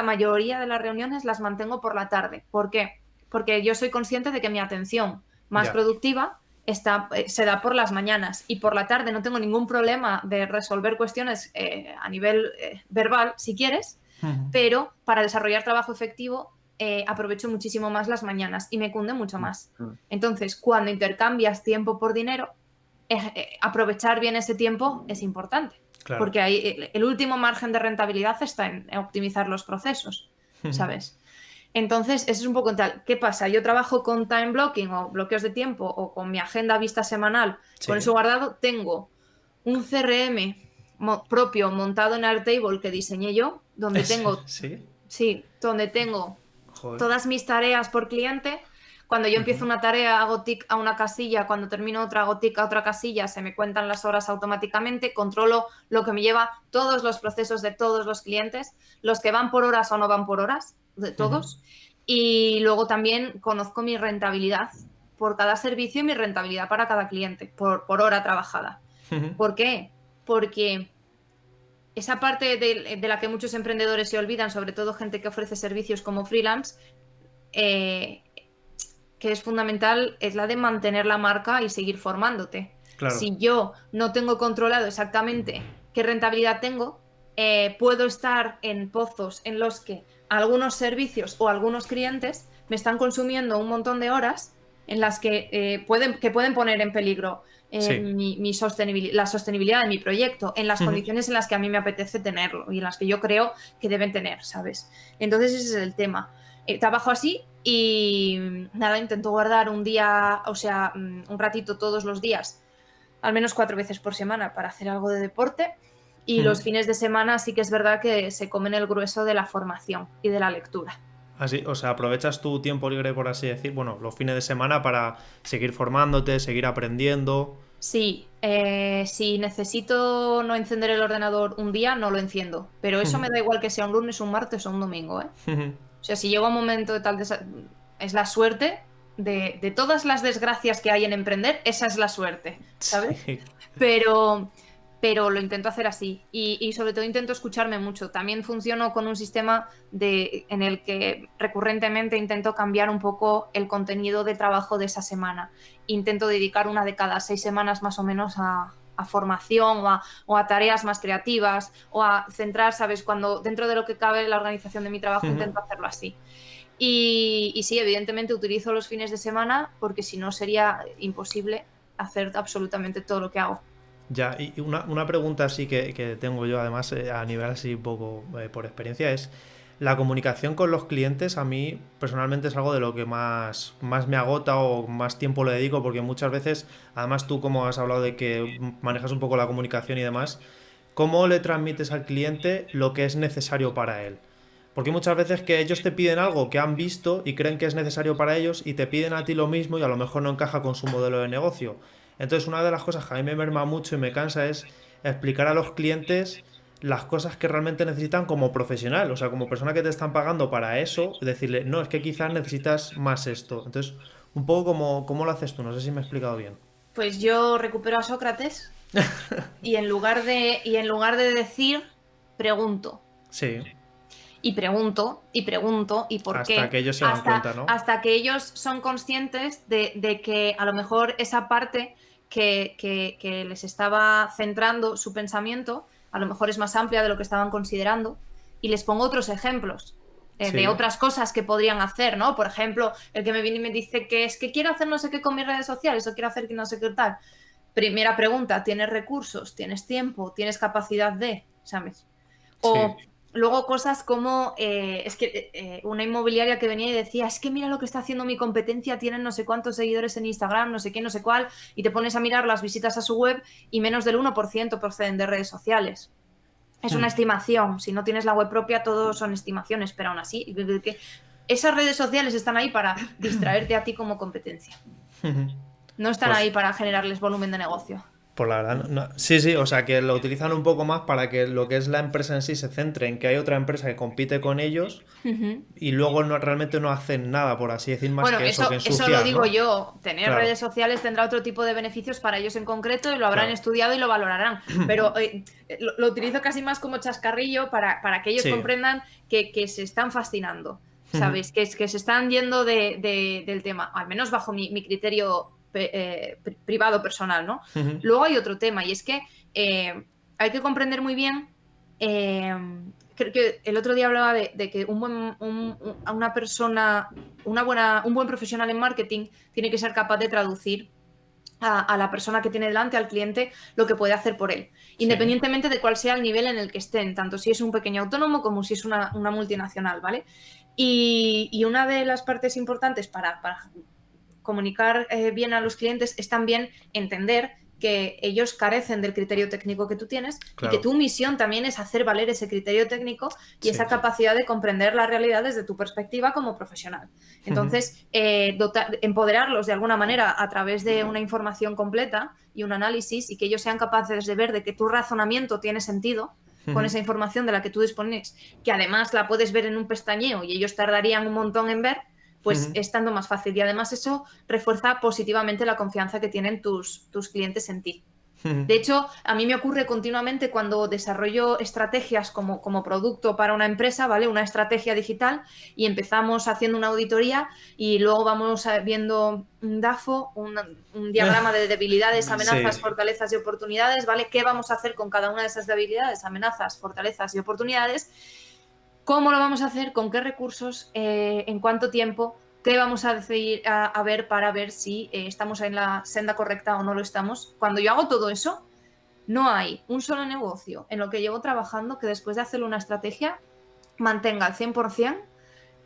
mayoría de las reuniones las mantengo por la tarde. ¿Por qué? Porque yo soy consciente de que mi atención más Ya. productiva se da por las mañanas y por la tarde no tengo ningún problema de resolver cuestiones a nivel verbal, si quieres, pero para desarrollar trabajo efectivo aprovecho muchísimo más las mañanas y me cunde mucho más. Entonces, cuando intercambias tiempo por dinero, aprovechar bien ese tiempo es importante, Claro. porque ahí el último margen de rentabilidad está en optimizar los procesos, ¿sabes? Entonces, eso es un poco tal. ¿Qué pasa? Yo trabajo con time blocking o bloqueos de tiempo o con mi agenda vista semanal. Sí. Con eso guardado, tengo un CRM propio montado en Airtable que diseñé yo donde tengo, ¿Sí? sí, donde tengo Joder. todas mis tareas por cliente. Cuando yo empiezo una tarea, hago tic a una casilla, cuando termino otra, hago tic a otra casilla, se me cuentan las horas automáticamente, controlo lo que me lleva todos los procesos de todos los clientes, los que van por horas o no van por horas, de todos. Y luego también conozco mi rentabilidad por cada servicio y mi rentabilidad para cada cliente, por hora trabajada. ¿Por qué? Porque esa parte de la que muchos emprendedores se olvidan, sobre todo gente que ofrece servicios como freelance, que es fundamental, es la de mantener la marca y seguir formándote. Claro. Si yo no tengo controlado exactamente qué rentabilidad tengo, puedo estar en pozos en los que algunos servicios o algunos clientes me están consumiendo un montón de horas en las que pueden poner en peligro la sostenibilidad de mi proyecto en las condiciones en las que a mí me apetece tenerlo y en las que yo creo que deben tener, ¿sabes? Entonces ese es el tema. Trabajo así y nada, intento guardar un día, o sea, un ratito todos los días, al menos 4 veces por semana para hacer algo de deporte. Y los fines de semana sí que es verdad que se comen el grueso de la formación y de la lectura. Así, o sea, aprovechas tu tiempo libre, por así decir, bueno, los fines de semana para seguir formándote, seguir aprendiendo. Sí, si necesito no encender el ordenador un día, no lo enciendo. Pero eso me da igual que sea un lunes, un martes o un domingo, ¿eh? O sea, si llega un momento de tal... Es la suerte de todas las desgracias que hay en emprender, esa es la suerte, ¿sabes? Sí. Pero lo intento hacer así y sobre todo intento escucharme mucho. También funciono con un sistema en el que recurrentemente intento cambiar un poco el contenido de trabajo de esa semana. Intento dedicar una de cada 6 semanas más o menos a formación o a tareas más creativas o a centrar, ¿sabes? Cuando dentro de lo que cabe la organización de mi trabajo intento hacerlo así. Y sí, evidentemente utilizo los fines de semana porque si no sería imposible hacer absolutamente todo lo que hago. Ya, y una pregunta así que tengo yo, además, a nivel así un poco por experiencia, es la comunicación con los clientes. A mí personalmente es algo de lo que más me agota o más tiempo le dedico, porque muchas veces, además tú como has hablado de que manejas un poco la comunicación y demás, ¿cómo le transmites al cliente lo que es necesario para él? Porque muchas veces que ellos te piden algo que han visto y creen que es necesario para ellos y te piden a ti lo mismo y a lo mejor no encaja con su modelo de negocio. Entonces una de las cosas que a mí me merma mucho y me cansa es explicar a los clientes las cosas que realmente necesitan como profesional, o sea, como persona que te están pagando para eso, decirle, no, es que quizás necesitas más esto. Entonces, un poco cómo lo haces tú, no sé si me he explicado bien. Pues yo recupero a Sócrates y en lugar de decir, pregunto. Sí. Y pregunto, y pregunto, y por qué. Hasta que ellos se dan cuenta, ¿no? Hasta que ellos son conscientes de que a lo mejor esa parte que les estaba centrando su pensamiento, a lo mejor es más amplia de lo que estaban considerando. Y les pongo otros ejemplos de otras cosas que podrían hacer, ¿no? Por ejemplo, el que me viene y me dice que es que quiero hacer no sé qué con mis redes sociales o quiero hacer que no sé qué tal. Primera pregunta, ¿tienes recursos? ¿Tienes tiempo? ¿Tienes capacidad de? ¿Sabes? O... Sí. Luego cosas como, es que una inmobiliaria que venía y decía, es que mira lo que está haciendo mi competencia, tienen no sé cuántos seguidores en Instagram, no sé qué, no sé cuál, y te pones a mirar las visitas a su web y menos del 1% proceden de redes sociales. Es una estimación, si no tienes la web propia todo son estimaciones, pero aún así, esas redes sociales están ahí para distraerte a ti como competencia. No están ahí para generarles volumen de negocio. Pues la verdad, no. Sí, o sea que lo utilizan un poco más para que lo que es la empresa en sí se centre en que hay otra empresa que compite con ellos y luego realmente no hacen nada, por así decir, más que eso, que ensuciar, eso lo digo, ¿no? yo. Tener redes sociales tendrá otro tipo de beneficios para ellos en concreto y lo habrán estudiado y lo valorarán. Pero lo utilizo casi más como chascarrillo para que ellos comprendan que se están fascinando, ¿sabes? Que se están yendo del tema, al menos bajo mi criterio privado, personal, ¿no? Luego hay otro tema y es que hay que comprender muy bien, creo que el otro día hablaba de que una persona, un buen profesional en marketing tiene que ser capaz de traducir a la persona que tiene delante, al cliente, lo que puede hacer por él, independientemente de cuál sea el nivel en el que estén, tanto si es un pequeño autónomo como si es una multinacional, ¿vale? Y una de las partes importantes para comunicar bien a los clientes es también entender que ellos carecen del criterio técnico que tú tienes Claro. y que tu misión también es hacer valer ese criterio técnico y Sí. esa capacidad de comprender la realidad desde tu perspectiva como profesional. Entonces, empoderarlos de alguna manera a través de una información completa y un análisis y que ellos sean capaces de ver de que tu razonamiento tiene sentido con esa información de la que tú dispones, que además la puedes ver en un pestañeo y ellos tardarían un montón en ver, pues estando más fácil. Y además eso refuerza positivamente la confianza que tienen tus clientes en ti. De hecho, a mí me ocurre continuamente cuando desarrollo estrategias como producto para una empresa, ¿vale? Una estrategia digital, y empezamos haciendo una auditoría y luego vamos viendo un DAFO, un diagrama de debilidades, amenazas, Sí. fortalezas y oportunidades, ¿vale? ¿Qué vamos a hacer con cada una de esas debilidades, amenazas, fortalezas y oportunidades? ¿Cómo lo vamos a hacer? ¿Con qué recursos? ¿En cuánto tiempo? ¿Qué vamos a decidir a ver para ver si estamos en la senda correcta o no lo estamos? Cuando yo hago todo eso, no hay un solo negocio en lo que llevo trabajando que después de hacer una estrategia mantenga al 100%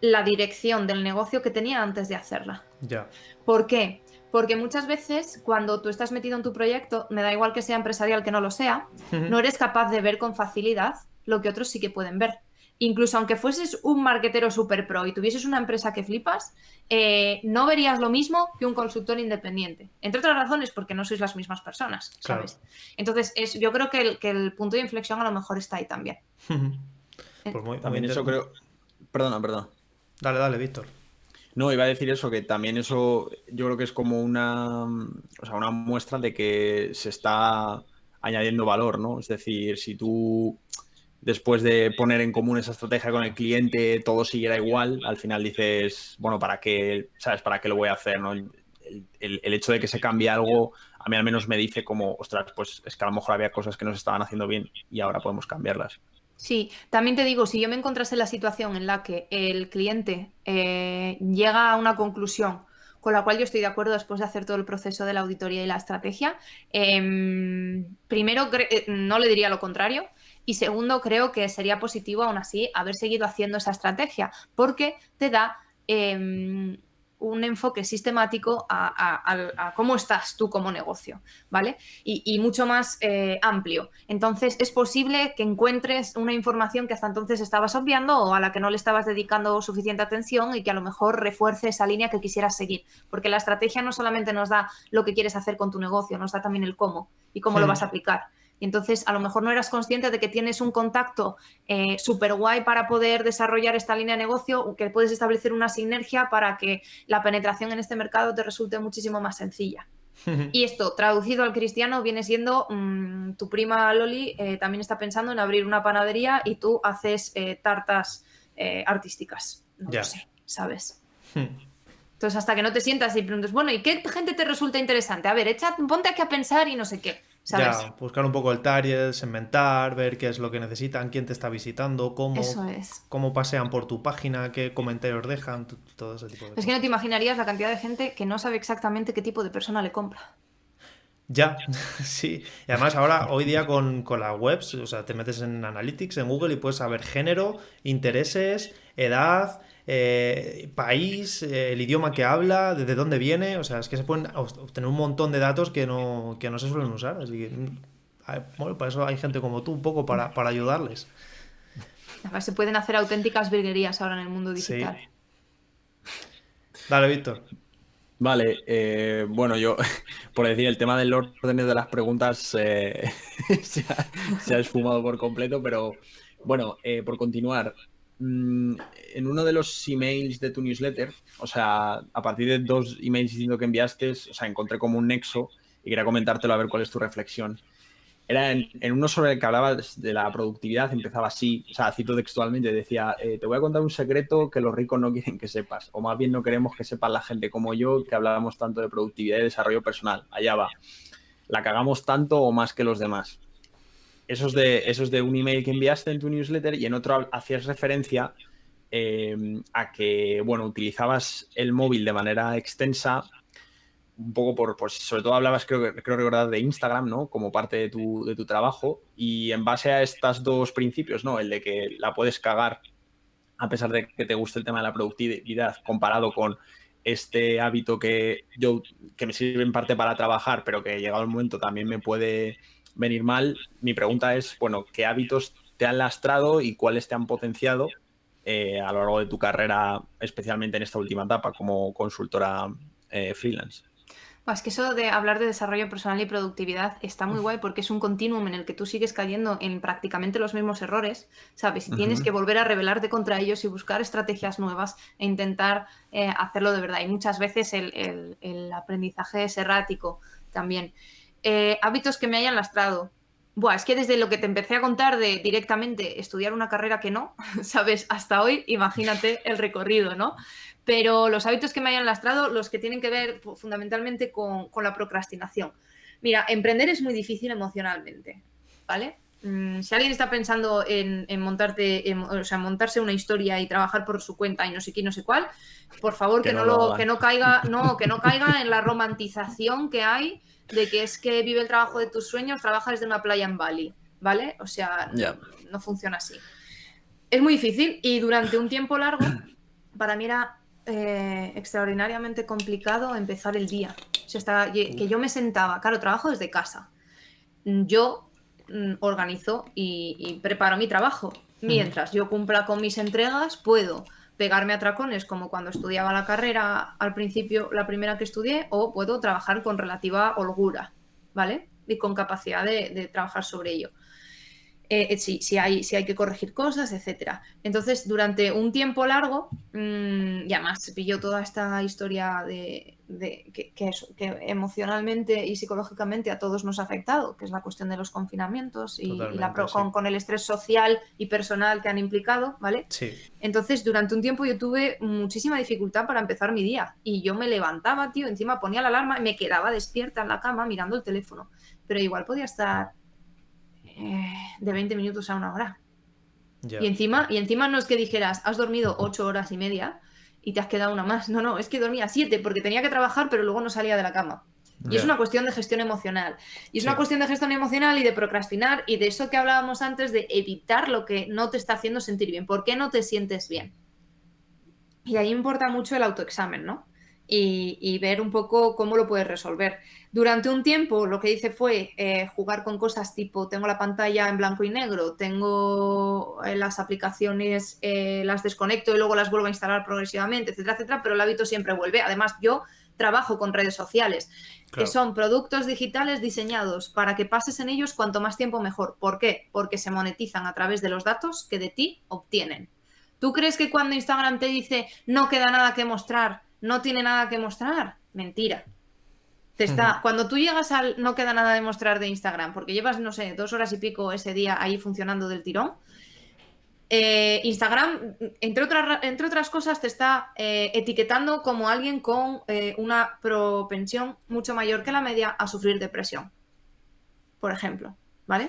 la dirección del negocio que tenía antes de hacerla. Ya. ¿Por qué? Porque muchas veces cuando tú estás metido en tu proyecto, me da igual que sea empresarial que no lo sea, no eres capaz de ver con facilidad lo que otros sí que pueden ver. Incluso aunque fueses un marketero super pro y tuvieses una empresa que flipas, no verías lo mismo que un consultor independiente. Entre otras razones porque no sois las mismas personas, ¿sabes? Claro. Entonces, yo creo que el punto de inflexión a lo mejor está ahí también. Pues muy También eso creo... Perdona. Dale, Víctor. No, iba a decir eso, que también eso yo creo que es como una muestra de que se está añadiendo valor, ¿no? Es decir, si tú después de poner en común esa estrategia con el cliente todo siguiera igual, al final dices, bueno, ¿para qué, sabes, para qué lo voy a hacer, ¿no? El hecho de que se cambie algo, a mí al menos me dice como, ostras, pues es que a lo mejor había cosas que no se estaban haciendo bien y ahora podemos cambiarlas. Sí, también te digo, si yo me encontrase en la situación en la que el cliente llega a una conclusión con la cual yo estoy de acuerdo después de hacer todo el proceso de la auditoría y la estrategia, primero no le diría lo contrario y segundo creo que sería positivo aún así haber seguido haciendo esa estrategia porque te da un enfoque sistemático a cómo estás tú como negocio, ¿vale? Y mucho más amplio. Entonces, es posible que encuentres una información que hasta entonces estabas obviando o a la que no le estabas dedicando suficiente atención y que a lo mejor refuerce esa línea que quisieras seguir. Porque la estrategia no solamente nos da lo que quieres hacer con tu negocio, nos da también el cómo y cómo lo vas a aplicar. Y entonces, a lo mejor no eras consciente de que tienes un contacto súper guay para poder desarrollar esta línea de negocio, que puedes establecer una sinergia para que la penetración en este mercado te resulte muchísimo más sencilla. Y esto, traducido al cristiano, viene siendo tu prima Loli también está pensando en abrir una panadería y tú haces tartas artísticas. No Ya. lo sé, ¿sabes? Entonces, hasta que no te sientas y preguntas, bueno, ¿y qué gente te resulta interesante? A ver, ponte aquí a pensar y no sé qué, ¿sabes? Ya, buscar un poco el target, segmentar, ver qué es lo que necesitan, quién te está visitando, Eso es. cómo pasean por tu página, qué comentarios dejan, todo ese tipo de cosas. Es que no te imaginarías la cantidad de gente que no sabe exactamente qué tipo de persona le compra. Ya, sí. Y además ahora, hoy día con las webs, o sea, te metes en Analytics, en Google y puedes saber género, intereses, edad, país, el idioma que habla, desde dónde viene. O sea, es que se pueden obtener un montón de datos que no se suelen usar. Así que, bueno, para eso hay gente como tú, un poco para ayudarles. Además, se pueden hacer auténticas virguerías ahora en el mundo digital. Sí. Dale, Víctor. Vale, bueno, yo, por decir, el tema del orden de las preguntas se ha esfumado por completo, pero bueno, por continuar, en uno de los emails de tu newsletter, o sea, a partir de 2 emails distintos que enviaste, o sea, encontré como un nexo y quería comentártelo a ver cuál es tu reflexión. Era en uno sobre el que hablabas de la productividad, empezaba así, o sea, cito textualmente, decía, te voy a contar un secreto que los ricos no quieren que sepas, o más bien no queremos que sepan la gente como yo, que hablábamos tanto de productividad y desarrollo personal. Allá va, la cagamos tanto o más que los demás. Eso es de un email que enviaste en tu newsletter y en otro hacías referencia a que, bueno, utilizabas el móvil de manera extensa, un poco sobre todo hablabas, creo recordar, de Instagram, ¿no? Como parte de tu trabajo, y en base a estos dos principios, ¿no? El de que la puedes cagar a pesar de que te guste el tema de la productividad comparado con este hábito que me sirve en parte para trabajar, pero que llegado el momento también me puede venir mal. Mi pregunta es, bueno, ¿qué hábitos te han lastrado y cuáles te han potenciado a lo largo de tu carrera, especialmente en esta última etapa como consultora freelance? Es que eso de hablar de desarrollo personal y productividad está muy guay porque es un continuum en el que tú sigues cayendo en prácticamente los mismos errores, ¿sabes? Y tienes que volver a rebelarte contra ellos y buscar estrategias nuevas e intentar hacerlo de verdad. Y muchas veces el aprendizaje es errático también. Hábitos que me hayan lastrado. Es que desde lo que te empecé a contar de directamente estudiar una carrera que no, ¿sabes? Hasta hoy, imagínate el recorrido, ¿no? Pero los hábitos que me hayan lastrado, los que tienen que ver fundamentalmente con la procrastinación. Mira, emprender es muy difícil emocionalmente, ¿vale? Si alguien está pensando en montarse una historia y trabajar por su cuenta y no sé qué, no sé cuál, por favor que no caiga en la romantización que hay de que es que vive el trabajo de tus sueños, trabaja desde una playa en Bali, ¿vale? O sea, no funciona así. Es muy difícil y durante un tiempo largo para mí era extraordinariamente complicado empezar el día. O sea, que yo me sentaba, claro, trabajo desde casa. Yo organizo y preparo mi trabajo. Mientras yo cumpla con mis entregas, puedo pegarme a tracones como cuando estudiaba la carrera al principio, la primera que estudié, o puedo trabajar con relativa holgura, ¿vale? Y con capacidad de trabajar sobre ello. Si hay que corregir cosas, etcétera. Entonces, durante un tiempo largo, y además pilló toda esta historia que emocionalmente y psicológicamente a todos nos ha afectado, que es la cuestión de los confinamientos y con el estrés social y personal que han implicado, ¿vale? Sí. Entonces, durante un tiempo yo tuve muchísima dificultad para empezar mi día y yo me levantaba, tío, encima ponía la alarma y me quedaba despierta en la cama mirando el teléfono, pero igual podía estar de 20 minutos a 1 hora. Yeah. Y encima no es que dijeras, has dormido 8 horas y media y te has quedado una más. No, es que dormía 7 porque tenía que trabajar, pero luego no salía de la cama. Y es una cuestión de gestión emocional. Y es una cuestión de gestión emocional y de procrastinar y de eso que hablábamos antes, de evitar lo que no te está haciendo sentir bien. ¿Por qué no te sientes bien? Y ahí importa mucho el autoexamen, ¿no? Y ver un poco cómo lo puedes resolver. Durante un tiempo lo que hice fue jugar con cosas tipo, tengo la pantalla en blanco y negro, tengo las aplicaciones, las desconecto y luego las vuelvo a instalar progresivamente, etcétera, etcétera, pero el hábito siempre vuelve. Además, yo trabajo con redes sociales, que son productos digitales diseñados para que pases en ellos cuanto más tiempo mejor. ¿Por qué? Porque se monetizan a través de los datos que de ti obtienen. ¿Tú crees que cuando Instagram te dice no queda nada que mostrar, no tiene nada que mostrar? Mentira. Cuando tú llegas al no queda nada de mostrar de Instagram, porque llevas, no sé, 2 horas y pico ese día ahí funcionando del tirón, Instagram, entre otras cosas, te está etiquetando como alguien con una propensión mucho mayor que la media a sufrir depresión, por ejemplo. ¿Vale?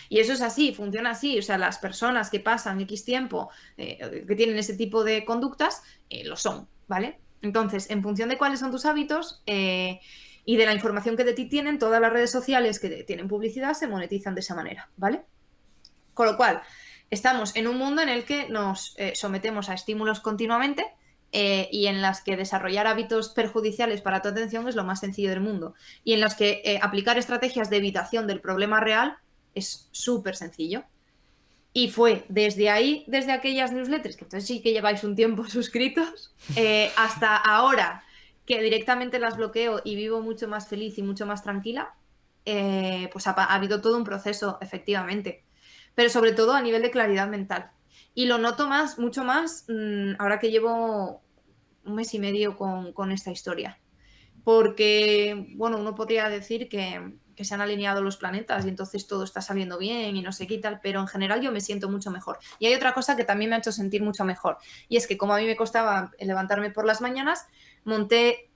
Y eso es así, funciona así. O sea, las personas que pasan X tiempo, que tienen ese tipo de conductas, lo son, ¿vale? Entonces, en función de cuáles son tus hábitos y de la información que de ti tienen, todas las redes sociales que tienen publicidad se monetizan de esa manera, ¿vale? Con lo cual, estamos en un mundo en el que nos sometemos a estímulos continuamente y en las que desarrollar hábitos perjudiciales para tu atención es lo más sencillo del mundo. Y en las que aplicar estrategias de evitación del problema real es súper sencillo. Y fue desde ahí, desde aquellas newsletters, que entonces sí que lleváis un tiempo suscritos, hasta ahora que directamente las bloqueo y vivo mucho más feliz y mucho más tranquila, pues ha habido todo un proceso, efectivamente. Pero sobre todo a nivel de claridad mental. Y lo noto mucho más, ahora que llevo 1 mes y medio con esta historia. Porque, bueno, uno podría decir que se han alineado los planetas y entonces todo está saliendo bien y no sé qué y tal, pero en general yo me siento mucho mejor. Y hay otra cosa que también me ha hecho sentir mucho mejor, y es que como a mí me costaba levantarme por las mañanas, monté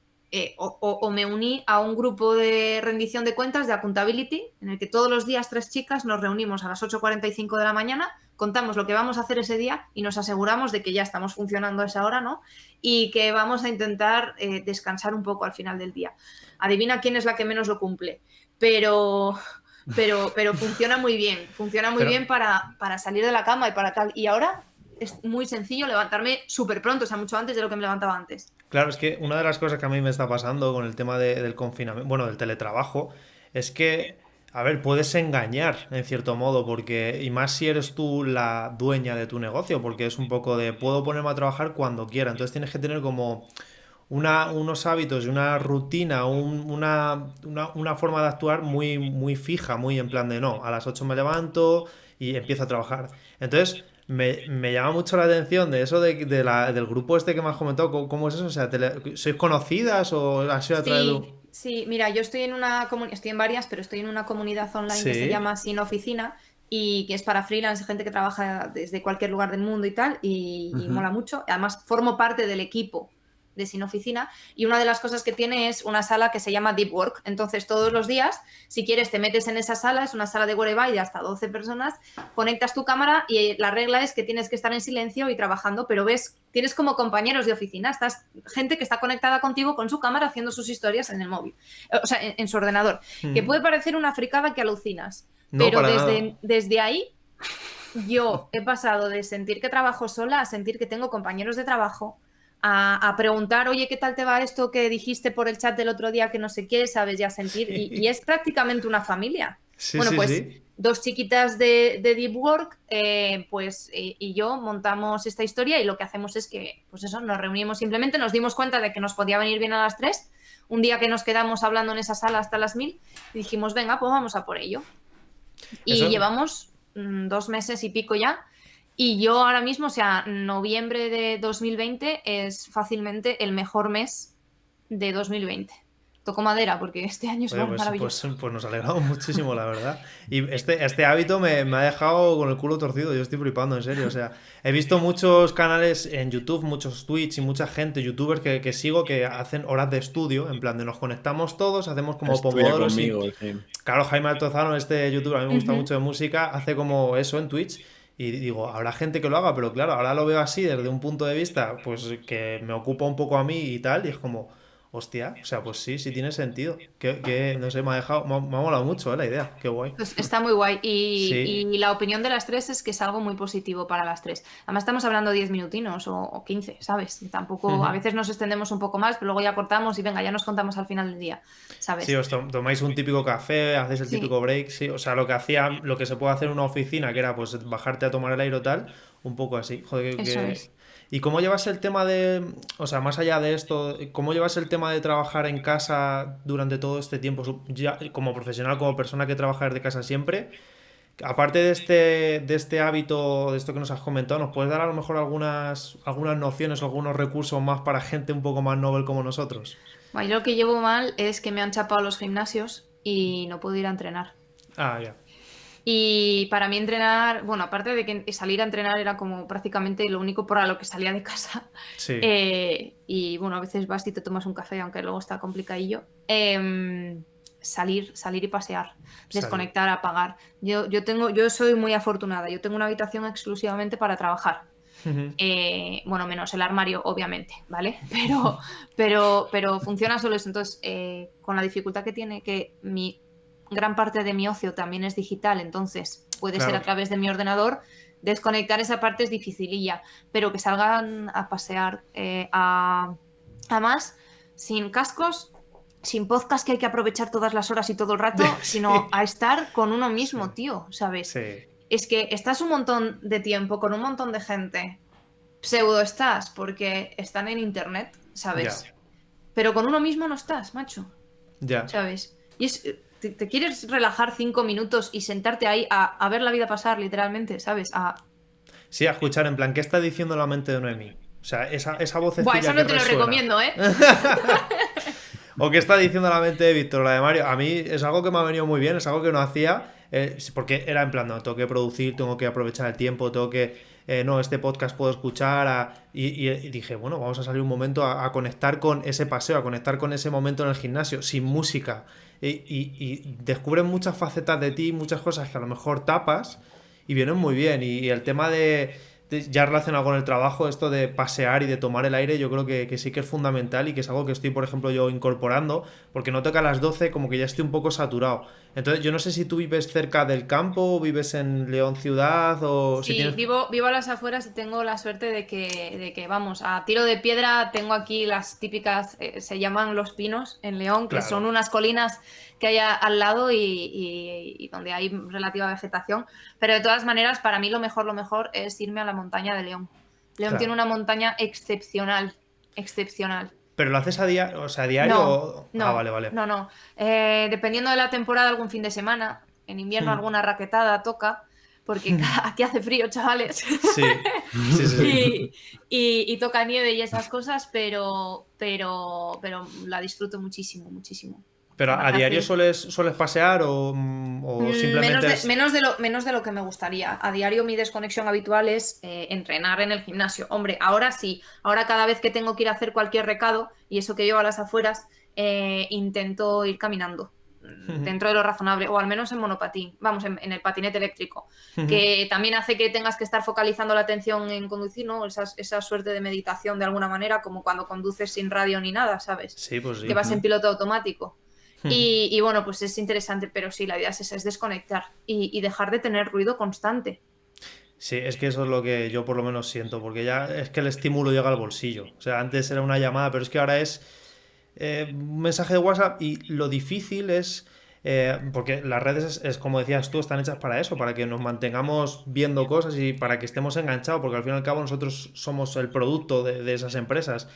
o me uní a un grupo de rendición de cuentas de Accountability, en el que todos los días 3 chicas nos reunimos a las 8:45 de la mañana, contamos lo que vamos a hacer ese día y nos aseguramos de que ya estamos funcionando a esa hora, ¿no? Y que vamos a intentar descansar un poco al final del día. Adivina quién es la que menos lo cumple, pero funciona muy bien, bien para salir de la cama y para tal. Y ahora es muy sencillo levantarme súper pronto, o sea, mucho antes de lo que me levantaba antes. Claro, es que una de las cosas que a mí me está pasando con el tema del confinamiento, bueno, del teletrabajo, es que, a ver, puedes engañar en cierto modo, porque, y más si eres tú la dueña de tu negocio, porque es un poco de, puedo ponerme a trabajar cuando quiera, entonces tienes que tener como unos hábitos y una rutina, una forma de actuar muy fija, muy en plan de no, a las 8 me levanto y empiezo a trabajar. Entonces, me llama mucho la atención de eso del grupo este que me has comentado. ¿Cómo es eso? O sea, ¿sois conocidas o has sido a través de Sí, sí, mira, yo estoy en estoy en varias, pero estoy en una comunidad online que se Sí. llama Sin Oficina y que es para freelance, gente que trabaja desde cualquier lugar del mundo y tal, y Ujú. mola mucho. Además, formo parte del equipo de Sin Oficina y una de las cosas que tiene es una sala que se llama Deep Work. Entonces, todos los días, si quieres, te metes en esa sala, es una sala de whereby de hasta 12 personas, conectas tu cámara y la regla es que tienes que estar en silencio y trabajando, pero tienes como compañeros de oficina, estás gente que está conectada contigo con su cámara haciendo sus historias en el móvil, o sea, en su ordenador, que Mm. puede parecer una fricada que alucinas, No, pero para nada. desde ahí yo he pasado de sentir que trabajo sola a sentir que tengo compañeros de trabajo, a preguntar, oye, ¿qué tal te va esto que dijiste por el chat del otro día que no sé qué? ¿Sabes? Ya sentir. Y es prácticamente una familia. Sí, Bueno, sí, pues sí. dos chiquitas de Deep Work, pues, y yo montamos esta historia y lo que hacemos es que, pues eso, nos reunimos simplemente, nos dimos cuenta de que nos podía venir bien a las 3, un día que nos quedamos hablando en esa sala hasta las 1000, y dijimos, venga, pues vamos a por ello. Y Eso, llevamos 2 meses y pico ya. Y yo ahora mismo, o sea, noviembre de 2020 es fácilmente el mejor mes de 2020. Toco madera porque este año es oye, maravilloso. pues nos alegramos muchísimo, la verdad. Y este hábito me ha dejado con el culo torcido. Yo estoy flipando, en serio. O sea, he visto muchos canales en YouTube, muchos Twitch y mucha gente, youtubers que sigo, que hacen horas de estudio. En plan, de nos conectamos todos, hacemos como Estudia pomodoros y. conmigo, sí. Claro, Jaime Altozano, este youtuber, a mí me gusta Ujú. mucho de música, hace como eso en Twitch. Y digo, habrá gente que lo haga, pero claro, ahora lo veo así desde un punto de vista, pues que me ocupa un poco a mí y tal, y es como, hostia, o sea, pues sí, sí tiene sentido. No sé, me ha dejado, me ha molado mucho, la idea, qué guay. Pues está muy guay. Sí. Y la opinión de las tres es que es algo muy positivo para las tres. Además, estamos hablando 10 minutinos o 15, ¿sabes? Tampoco, a veces nos extendemos un poco más, pero luego ya cortamos y venga, ya nos contamos al final del día, Sí, ¿sabes? os tomáis un típico café, hacéis el típico Sí, break, sí. O sea, lo que se puede hacer en una oficina, que era pues bajarte a tomar el aire o tal, un poco así. Joder, eso es. ¿Y cómo llevas el tema de, o sea, más allá de esto, cómo llevas el tema de trabajar en casa durante todo este tiempo, ya como profesional, como persona que trabaja desde casa siempre? Aparte de este hábito, de esto que nos has comentado, ¿nos puedes dar a lo mejor algunas nociones o algunos recursos más para gente un poco más novel como nosotros? Bueno, yo lo que llevo mal es que me han chapado los gimnasios y no puedo ir a entrenar. Ah, ya. Y para mí entrenar, bueno, aparte de que salir a entrenar era como prácticamente lo único para lo que salía de casa. Sí, Y bueno, a veces vas y te tomas un café, aunque luego está complicadillo. Salir y pasear, salir. desconectar, apagar. Yo soy muy afortunada. Yo tengo una habitación exclusivamente para trabajar. Bueno, menos el armario, obviamente, ¿vale? Pero funciona solo eso. Entonces, con la dificultad que tiene que gran parte de mi ocio también es digital, entonces puede ser a Claro. través de mi ordenador, desconectar esa parte es dificililla, pero que salgan a pasear, a más, sin cascos, sin podcast que hay que aprovechar todas las horas y todo el rato, sino Sí, a estar con uno sí, mismo, tío, ¿sabes? sí. Es que estás un montón de tiempo con un montón de gente, pseudo estás, porque están en internet, Ya, ¿sabes? Pero con uno mismo no estás, macho, ya. ¿sabes? Y te quieres relajar 5 minutos y sentarte ahí a ver la vida pasar, literalmente, ¿sabes? Sí, a escuchar en plan, ¿qué está diciendo la mente de Noemí? O sea, esa Buah, eso vocecilla que no te lo resuena. recomiendo, ¿eh? ¿O qué está diciendo la mente de Víctor, la de Mario? A mí es algo que me ha venido muy bien, es algo que no hacía, porque era en plan, no, tengo que producir, tengo que aprovechar el tiempo, tengo que, no, este podcast puedo escuchar, y dije, bueno, vamos a salir un momento a conectar con ese paseo, a conectar con ese momento en el gimnasio, sin música, y descubres muchas facetas de ti, muchas cosas que a lo mejor tapas, y vienen muy bien, y el tema ya relacionado con el trabajo, esto de pasear y de tomar el aire, yo creo que sí que es fundamental y que es algo que estoy, por ejemplo, yo incorporando, porque noto que a las 12 como que ya estoy un poco saturado. Entonces, yo no sé si tú vives cerca del campo, o vives en León ciudad, o si Sí, tienes... vivo a las afueras y tengo la suerte vamos, a tiro de piedra tengo aquí las típicas, se llaman Los Pinos en León, que son Claro, unas colinas que hay al lado y donde hay relativa vegetación. Pero de todas maneras, para mí lo mejor es irme a la montaña de León. León tiene claro. una montaña excepcional, excepcional. ¿Pero lo haces a diario No, o...? Ah, no, vale, vale. no, no. Dependiendo de la temporada, algún fin de semana. En invierno Hmm. alguna raquetada toca, porque aquí hace frío, chavales. Sí, sí, sí, sí. Y toca nieve y esas cosas, pero la disfruto muchísimo, muchísimo. ¿Pero a diario Hace, sueles pasear o Menos simplemente de, es...? menos de lo que me gustaría. A diario mi desconexión habitual es entrenar en el gimnasio. Hombre, ahora sí, ahora cada vez que tengo que ir a hacer cualquier recado, y eso que llevo a las afueras, intento ir caminando dentro de lo razonable, o al menos en monopatín, vamos, en el patinete eléctrico, que también hace que tengas que estar focalizando la atención en conducir, ¿no? Esa suerte de meditación de alguna manera, como cuando conduces sin radio ni nada, ¿sabes? Sí, pues Que sí. vas en piloto automático. Y bueno, pues es interesante, pero sí, la idea es esa, es desconectar y dejar de tener ruido constante. Sí, es que eso es lo que yo por lo menos siento, porque ya es que el estímulo llega al bolsillo. O sea, antes era una llamada, pero es que ahora es un mensaje de WhatsApp y lo difícil es, porque las redes, como decías tú, están hechas para eso, para que nos mantengamos viendo cosas y para que estemos enganchados, porque al fin y al cabo nosotros somos el producto de esas empresas.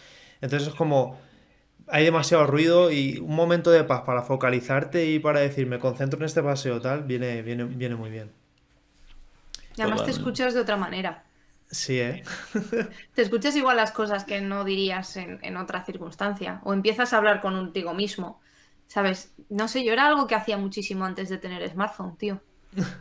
Entonces es como, hay demasiado ruido y un momento de paz para focalizarte y para decir, me concentro en este paseo tal, viene muy bien. Y además te Totalmente. escuchas de otra manera. Sí, ¿eh? Te escuchas igual las cosas que no dirías en otra circunstancia. O empiezas a hablar contigo mismo. ¿Sabes? No sé, yo era algo que hacía muchísimo antes de tener smartphone, tío.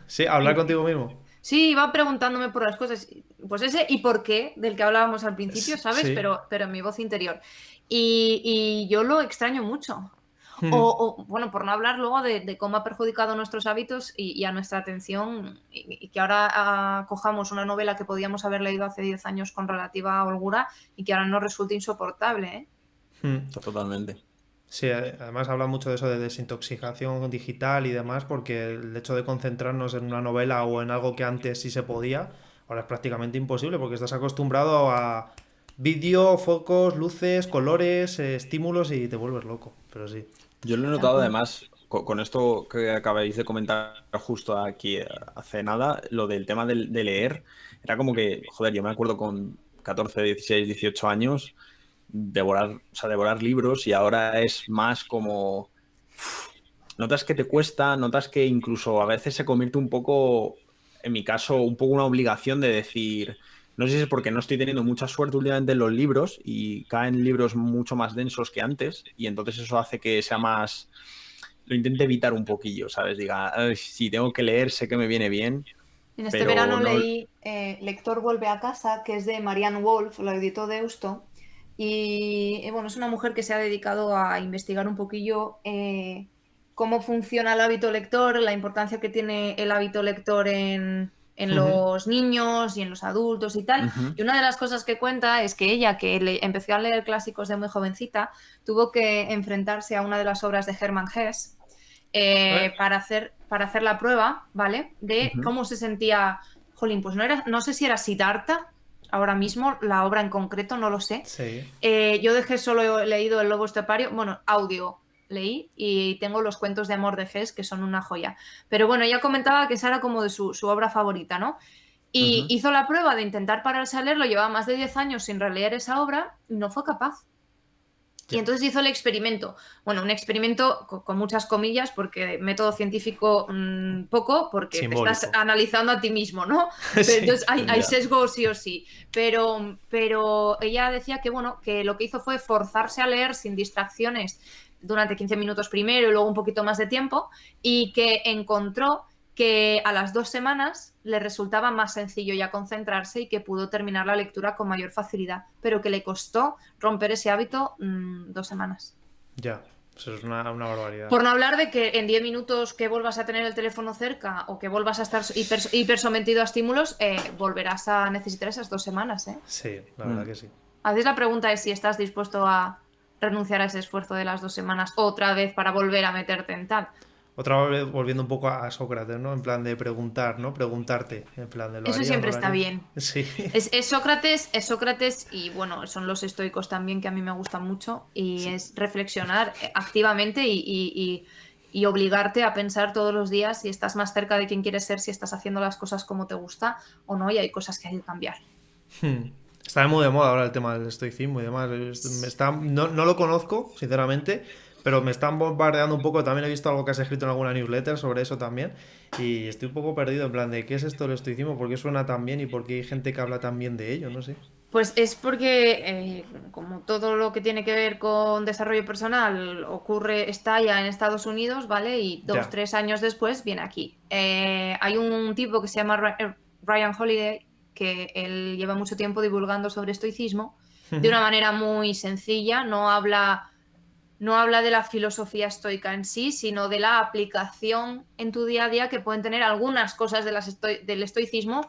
Sí, hablar Y, contigo mismo. sí, iba preguntándome por las cosas. Pues ese y por qué, del que hablábamos al principio, ¿sabes? Sí. Pero en mi voz interior. Y yo lo extraño mucho. Bueno, por no hablar luego de cómo ha perjudicado nuestros hábitos y a nuestra atención, y que ahora cojamos una novela que podíamos haber leído hace 10 años con relativa holgura y que ahora nos resulta insoportable, ¿eh? Totalmente. Sí, además habla mucho de eso de desintoxicación digital y demás, porque el hecho de concentrarnos en una novela o en algo que antes sí se podía, ahora es prácticamente imposible, porque estás acostumbrado a vídeo, focos, luces, colores, estímulos y te vuelves loco. Pero sí. Yo lo he Tal notado cual. además con esto que acabáis de comentar justo aquí hace nada, lo del tema de leer, era como que, joder, yo me acuerdo con 14, 16, 18 años devorar, o sea, devorar libros y ahora es más como notas que te cuesta, notas que incluso a veces se convierte un poco, en mi caso, un poco una obligación de decir, no sé si es porque no estoy teniendo mucha suerte últimamente en los libros y caen libros mucho más densos que antes y entonces eso hace que sea más, lo intente evitar un poquillo, ¿sabes? Diga, "Ay, si tengo que leer, sé que me viene bien, En este pero verano no... leí Lector vuelve a casa, que es de Marianne Wolf, lo editó Deusto. Y bueno, es una mujer que se ha dedicado a investigar un poquillo cómo funciona el hábito lector, la importancia que tiene el hábito lector en los niños y en los adultos y tal. Ujú. Y una de las cosas que cuenta es que ella, que empezó a leer clásicos de muy jovencita, tuvo que enfrentarse a una de las obras de Hermann Hesse Eh, para hacer la prueba, ¿vale? De Ujú. cómo se sentía. Jolín, pues no sé si era Siddhartha, ahora mismo, la obra en concreto, no lo sé. sí. Yo dejé solo leído El lobo estepario, bueno, audio leí y tengo los cuentos de amor de Hess, que son una joya. Pero bueno, ella comentaba que esa era como de su obra favorita, ¿no? Y Ujú. hizo la prueba de intentar pararse a leerlo, llevaba más de 10 años sin releer esa obra y no fue capaz. Y Ya. entonces hizo el experimento. Bueno, un experimento con muchas comillas, porque método científico poco, porque te estás Simbólico. analizando a ti mismo, ¿no? Pero Sí. entonces hay Ya. sesgo sí o sí. Pero ella decía que, bueno, que lo que hizo fue forzarse a leer sin distracciones durante 15 minutos primero y luego un poquito más de tiempo, y que encontró que a las 2 semanas le resultaba más sencillo ya concentrarse y que pudo terminar la lectura con mayor facilidad, pero que le costó romper ese hábito 2 semanas. Ya. Eso es una barbaridad. Por no hablar de que en 10 minutos que vuelvas a tener el teléfono cerca o que vuelvas a estar hiper sometido a estímulos, volverás a necesitar esas 2 semanas, ¿eh? Sí, la verdad que sí. A veces la pregunta es si estás dispuesto a renunciar a ese esfuerzo de las 2 semanas otra vez para volver a meterte en tal. Otra vez volviendo un poco a Sócrates, ¿no? En plan de preguntar, ¿no? Preguntarte. En plan de lo Eso haría, siempre no lo está haría. bien. Sí. Es Sócrates y bueno, son los estoicos también que a mí me gustan mucho y es reflexionar activamente y obligarte a pensar todos los días si estás más cerca de quien quieres ser, si estás haciendo las cosas como te gusta o no y hay cosas que hay que cambiar. Está muy de moda ahora el tema del estoicismo y demás. No lo conozco, sinceramente, pero me están bombardeando un poco. También he visto algo que has escrito en alguna newsletter sobre eso también. Y estoy un poco perdido en plan de qué es esto del estoicismo, por qué suena tan bien y por qué hay gente que habla tan bien de ello, no sé. Pues es porque, como todo lo que tiene que ver con desarrollo personal estalla en Estados Unidos, ¿vale? Y 2-3 años después viene aquí. Hay un tipo que se llama Ryan Holiday, que él lleva mucho tiempo divulgando sobre estoicismo de una manera muy sencilla, no habla de la filosofía estoica en sí, sino de la aplicación en tu día a día que pueden tener algunas cosas del estoicismo,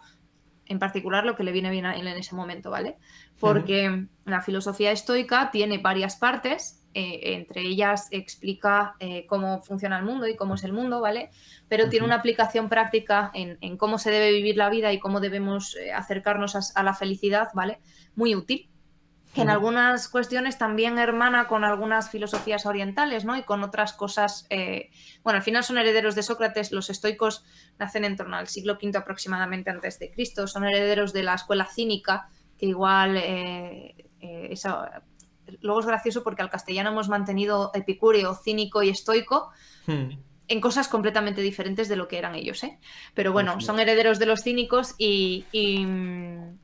en particular lo que le viene bien a él en ese momento, ¿vale? Porque la filosofía estoica tiene varias partes, entre ellas explica cómo funciona el mundo y cómo es el mundo, ¿vale? Pero tiene una aplicación práctica en cómo se debe vivir la vida y cómo debemos acercarnos a la felicidad, ¿vale? Muy útil. Que en algunas cuestiones también hermana con algunas filosofías orientales, ¿no? Y con otras cosas. Bueno, al final son herederos de Sócrates. Los estoicos nacen en torno al siglo V aproximadamente antes de Cristo. Son herederos de la escuela cínica, que igual. Luego es gracioso porque al castellano hemos mantenido epicúreo, cínico y estoico. En cosas completamente diferentes de lo que eran ellos, ¿eh? Pero bueno, son herederos de los cínicos y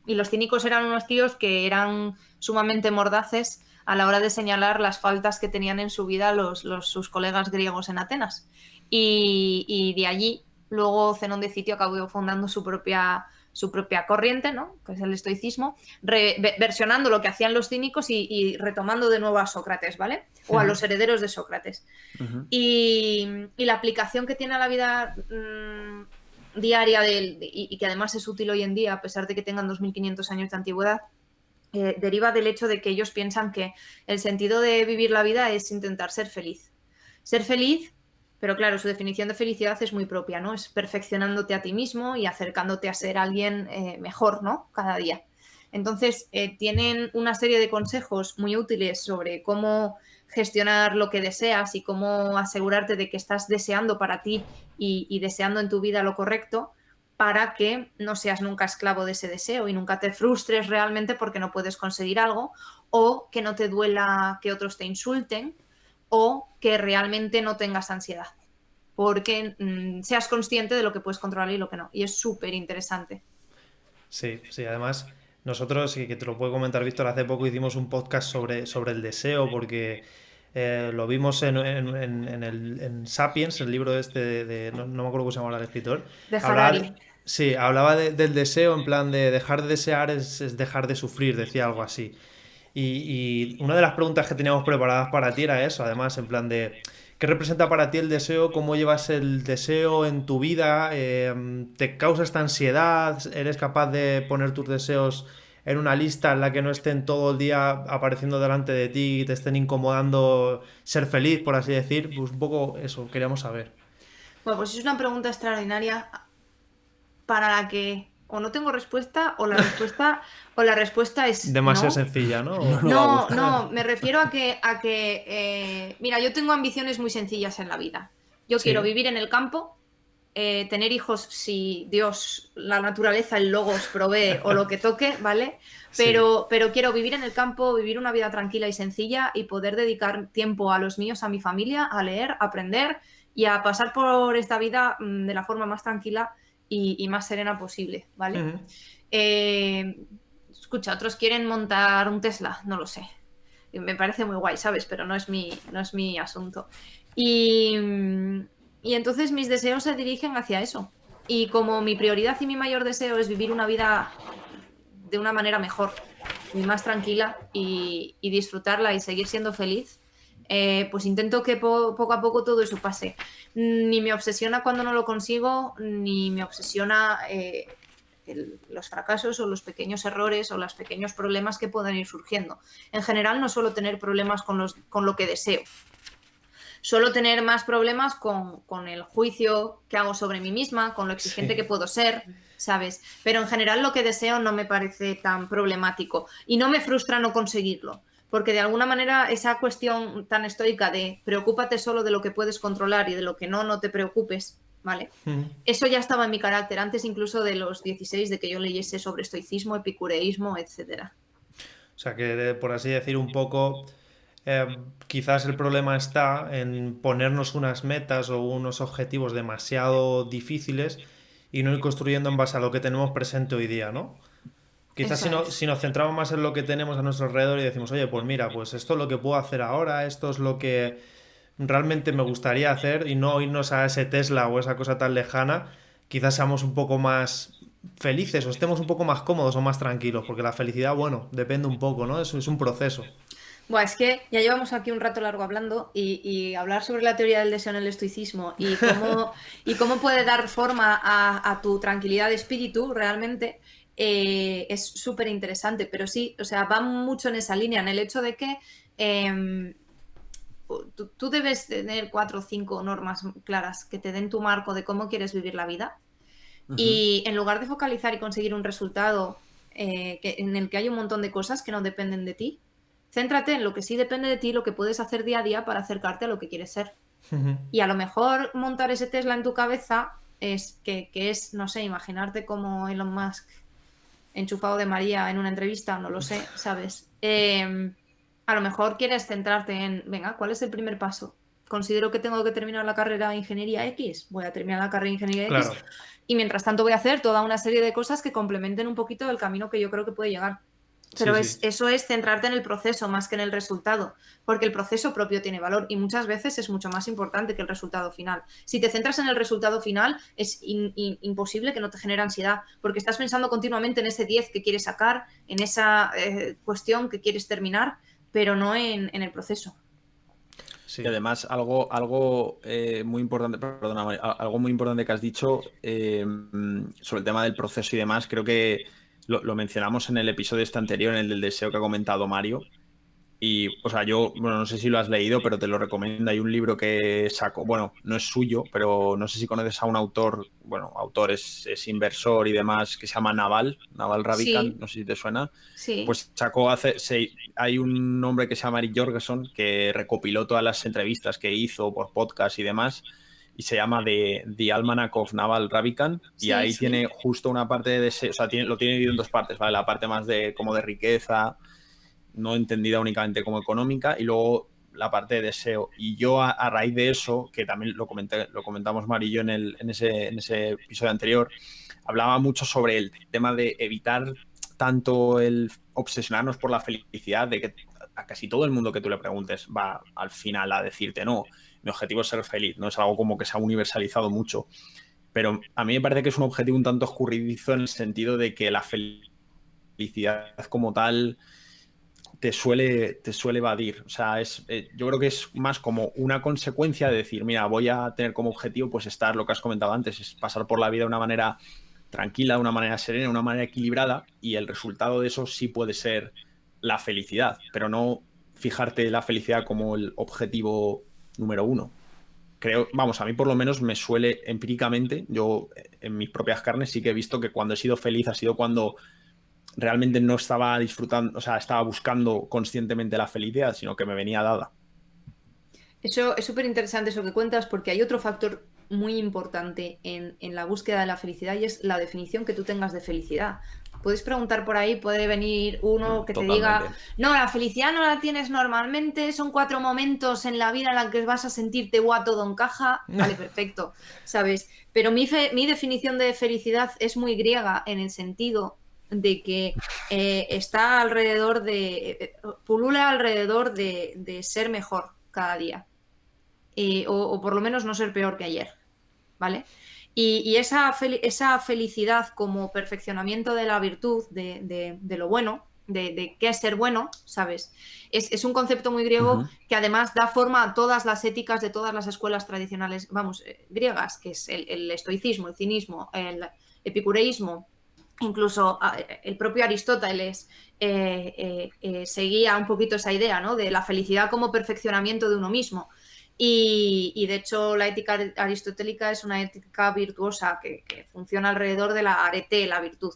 los cínicos eran unos tíos que eran sumamente mordaces a la hora de señalar las faltas que tenían en su vida sus colegas griegos en Atenas. Y de allí, luego Zenón de Citio acabó fundando su propia corriente, ¿no? Que es el estoicismo, versionando lo que hacían los cínicos y retomando de nuevo a Sócrates, ¿vale? O a los herederos de Sócrates. Y la aplicación que tiene a la vida diaria y que además es útil hoy en día, a pesar de que tengan 2500 años de antigüedad, deriva del hecho de que ellos piensan que el sentido de vivir la vida es intentar ser feliz. Ser feliz, pero claro, su definición de felicidad es muy propia, ¿no? Es perfeccionándote a ti mismo y acercándote a ser alguien mejor, ¿no? Cada día. Entonces, tienen una serie de consejos muy útiles sobre cómo gestionar lo que deseas y cómo asegurarte de que estás deseando para ti y deseando en tu vida lo correcto para que no seas nunca esclavo de ese deseo y nunca te frustres realmente porque no puedes conseguir algo o que no te duela que otros te insulten o que realmente no tengas ansiedad porque seas consciente de lo que puedes controlar y lo que no. Y es súper interesante. Sí, además nosotros, que te lo puedo comentar, Víctor, hace poco hicimos un podcast sobre el deseo porque lo vimos en Sapiens, el libro no me acuerdo cómo se llama el escritor. De Harari. Sí, hablaba del deseo en plan de dejar de desear es dejar de sufrir, decía algo así. Y una de las preguntas que teníamos preparadas para ti era eso, además, en plan de ¿qué representa para ti el deseo? ¿Cómo llevas el deseo en tu vida? ¿Te causa esta ansiedad? ¿Eres capaz de poner tus deseos en una lista en la que no estén todo el día apareciendo delante de ti y te estén incomodando ser feliz, por así decir? Pues un poco eso, queríamos saber. Bueno, pues es una pregunta extraordinaria para la que o no tengo respuesta o la respuesta es demasiado no. sencilla, ¿no? No, me refiero a que mira, yo tengo ambiciones muy sencillas en la vida. Yo quiero vivir en el campo, tener hijos si Dios, la naturaleza, el logos provee o lo que toque, ¿vale? Pero quiero vivir en el campo, vivir una vida tranquila y sencilla y poder dedicar tiempo a los míos, a mi familia, a leer, a aprender y a pasar por esta vida de la forma más tranquila y más serena posible, ¿vale? Escucha, otros quieren montar un Tesla, no lo sé. Me parece muy guay, ¿sabes? Pero no es mi asunto. Y entonces mis deseos se dirigen hacia eso. Y como mi prioridad y mi mayor deseo es vivir una vida de una manera mejor y más tranquila y disfrutarla y seguir siendo feliz, pues intento que poco a poco todo eso pase. Ni me obsesiona cuando no lo consigo, ni me obsesiona los fracasos o los pequeños errores o los pequeños problemas que puedan ir surgiendo. En general no suelo tener problemas con lo que deseo. Suelo tener más problemas con el juicio que hago sobre mí misma, con lo exigente que puedo ser, ¿sabes? Pero en general lo que deseo no me parece tan problemático y no me frustra no conseguirlo, porque de alguna manera esa cuestión tan estoica de preocúpate solo de lo que puedes controlar y de lo que no te preocupes, ¿vale? Eso ya estaba en mi carácter antes incluso de los 16, de que yo leyese sobre estoicismo, epicureísmo, etcétera. O sea que, por así decir, un poco, quizás el problema está en ponernos unas metas o unos objetivos demasiado difíciles y no ir construyendo en base a lo que tenemos presente hoy día, ¿no? Quizás si nos centramos más en lo que tenemos a nuestro alrededor y decimos, oye, pues mira, pues esto es lo que puedo hacer ahora, esto es lo que realmente me gustaría hacer y no irnos a ese Tesla o esa cosa tan lejana, quizás seamos un poco más felices o estemos un poco más cómodos o más tranquilos, porque la felicidad, bueno, depende un poco, ¿no? Es un proceso. Bueno, es que ya llevamos aquí un rato largo hablando y hablar sobre la teoría del deseo en el estoicismo y cómo puede dar forma a tu tranquilidad de espíritu realmente es súper interesante, pero sí, o sea, va mucho en esa línea, en el hecho de que tú debes tener 4 o 5 normas claras que te den tu marco de cómo quieres vivir la vida. Y en lugar de focalizar y conseguir un resultado en el que hay un montón de cosas que no dependen de ti, céntrate en lo que sí depende de ti, lo que puedes hacer día a día para acercarte a lo que quieres ser. Y a lo mejor montar ese Tesla en tu cabeza es que es, no sé, imaginarte como Elon Musk enchufado de María en una entrevista, no lo sé, ¿sabes? A lo mejor quieres centrarte en, venga, ¿cuál es el primer paso? Considero que tengo que terminar la carrera de Ingeniería X, voy a terminar la carrera de Ingeniería X, Claro. y mientras tanto voy a hacer toda una serie de cosas que complementen un poquito el camino que yo creo que puede llegar. Pero Sí, sí. eso es centrarte en el proceso más que en el resultado, porque el proceso propio tiene valor y muchas veces es mucho más importante que el resultado final. Si te centras en el resultado final, es imposible que no te genere ansiedad, porque estás pensando continuamente en ese 10 que quieres sacar, en esa cuestión que quieres terminar, pero no en el proceso. Sí. Y además, algo muy importante, perdona, algo muy importante que has dicho sobre el tema del proceso y demás, creo que lo mencionamos en el episodio anterior, en el del deseo que ha comentado Mario. Y, o sea, yo, bueno, no sé si lo has leído, pero te lo recomiendo. Hay un libro que sacó, bueno, no es suyo, pero no sé si conoces a un autor, bueno, autor es inversor y demás, que se llama Naval Ravikant, Sí. no sé si te suena. Sí. Pues sacó hay un hombre que se llama Eric Jorgensen que recopiló todas las entrevistas que hizo por podcast y demás, y se llama The Almanac of Naval Ravikant, y Sí, ahí sí. tiene justo una parte de ese, o sea, lo tiene dividido en dos partes, ¿vale? La parte más de como de riqueza, no entendida únicamente como económica, y luego la parte de deseo. Y yo a raíz de eso, que también lo comentamos Mari y yo en ese episodio anterior, hablaba mucho sobre el tema de evitar tanto el obsesionarnos por la felicidad, de que a casi todo el mundo que tú le preguntes va al final a decirte, no, mi objetivo es ser feliz, no es algo como que se ha universalizado mucho. Pero a mí me parece que es un objetivo un tanto escurridizo en el sentido de que la felicidad como tal te suele evadir. O sea, yo creo que es más como una consecuencia de decir, mira, voy a tener como objetivo pues estar, lo que has comentado antes, es pasar por la vida de una manera tranquila, de una manera serena, de una manera equilibrada, y el resultado de eso sí puede ser la felicidad, pero no fijarte la felicidad como el objetivo número uno. Creo, vamos, a mí por lo menos me suele empíricamente, yo en mis propias carnes sí que he visto que cuando he sido feliz ha sido cuando realmente no estaba disfrutando, o sea, estaba buscando conscientemente la felicidad, sino que me venía dada. Eso es súper interesante eso que cuentas porque hay otro factor muy importante en la búsqueda de la felicidad y es la definición que tú tengas de felicidad. Puedes preguntar por ahí, puede venir uno que Totalmente. te diga, no, la felicidad no la tienes normalmente, son 4 momentos en la vida en la que vas a sentirte guau, todo encaja. Vale, perfecto, ¿sabes? Pero mi definición de felicidad es muy griega en el sentido de que está alrededor pulula alrededor de ser mejor cada día. O por lo menos no ser peor que ayer, ¿vale? Y esa felicidad como perfeccionamiento de la virtud, de lo bueno, de qué es ser bueno, ¿sabes? Es un concepto muy griego que además da forma a todas las éticas de todas las escuelas tradicionales, vamos, griegas, que es el estoicismo, el cinismo, el epicureísmo, incluso el propio Aristóteles seguía un poquito esa idea, ¿no? De la felicidad como perfeccionamiento de uno mismo. Y de hecho la ética aristotélica es una ética virtuosa que funciona alrededor de la arete, la virtud.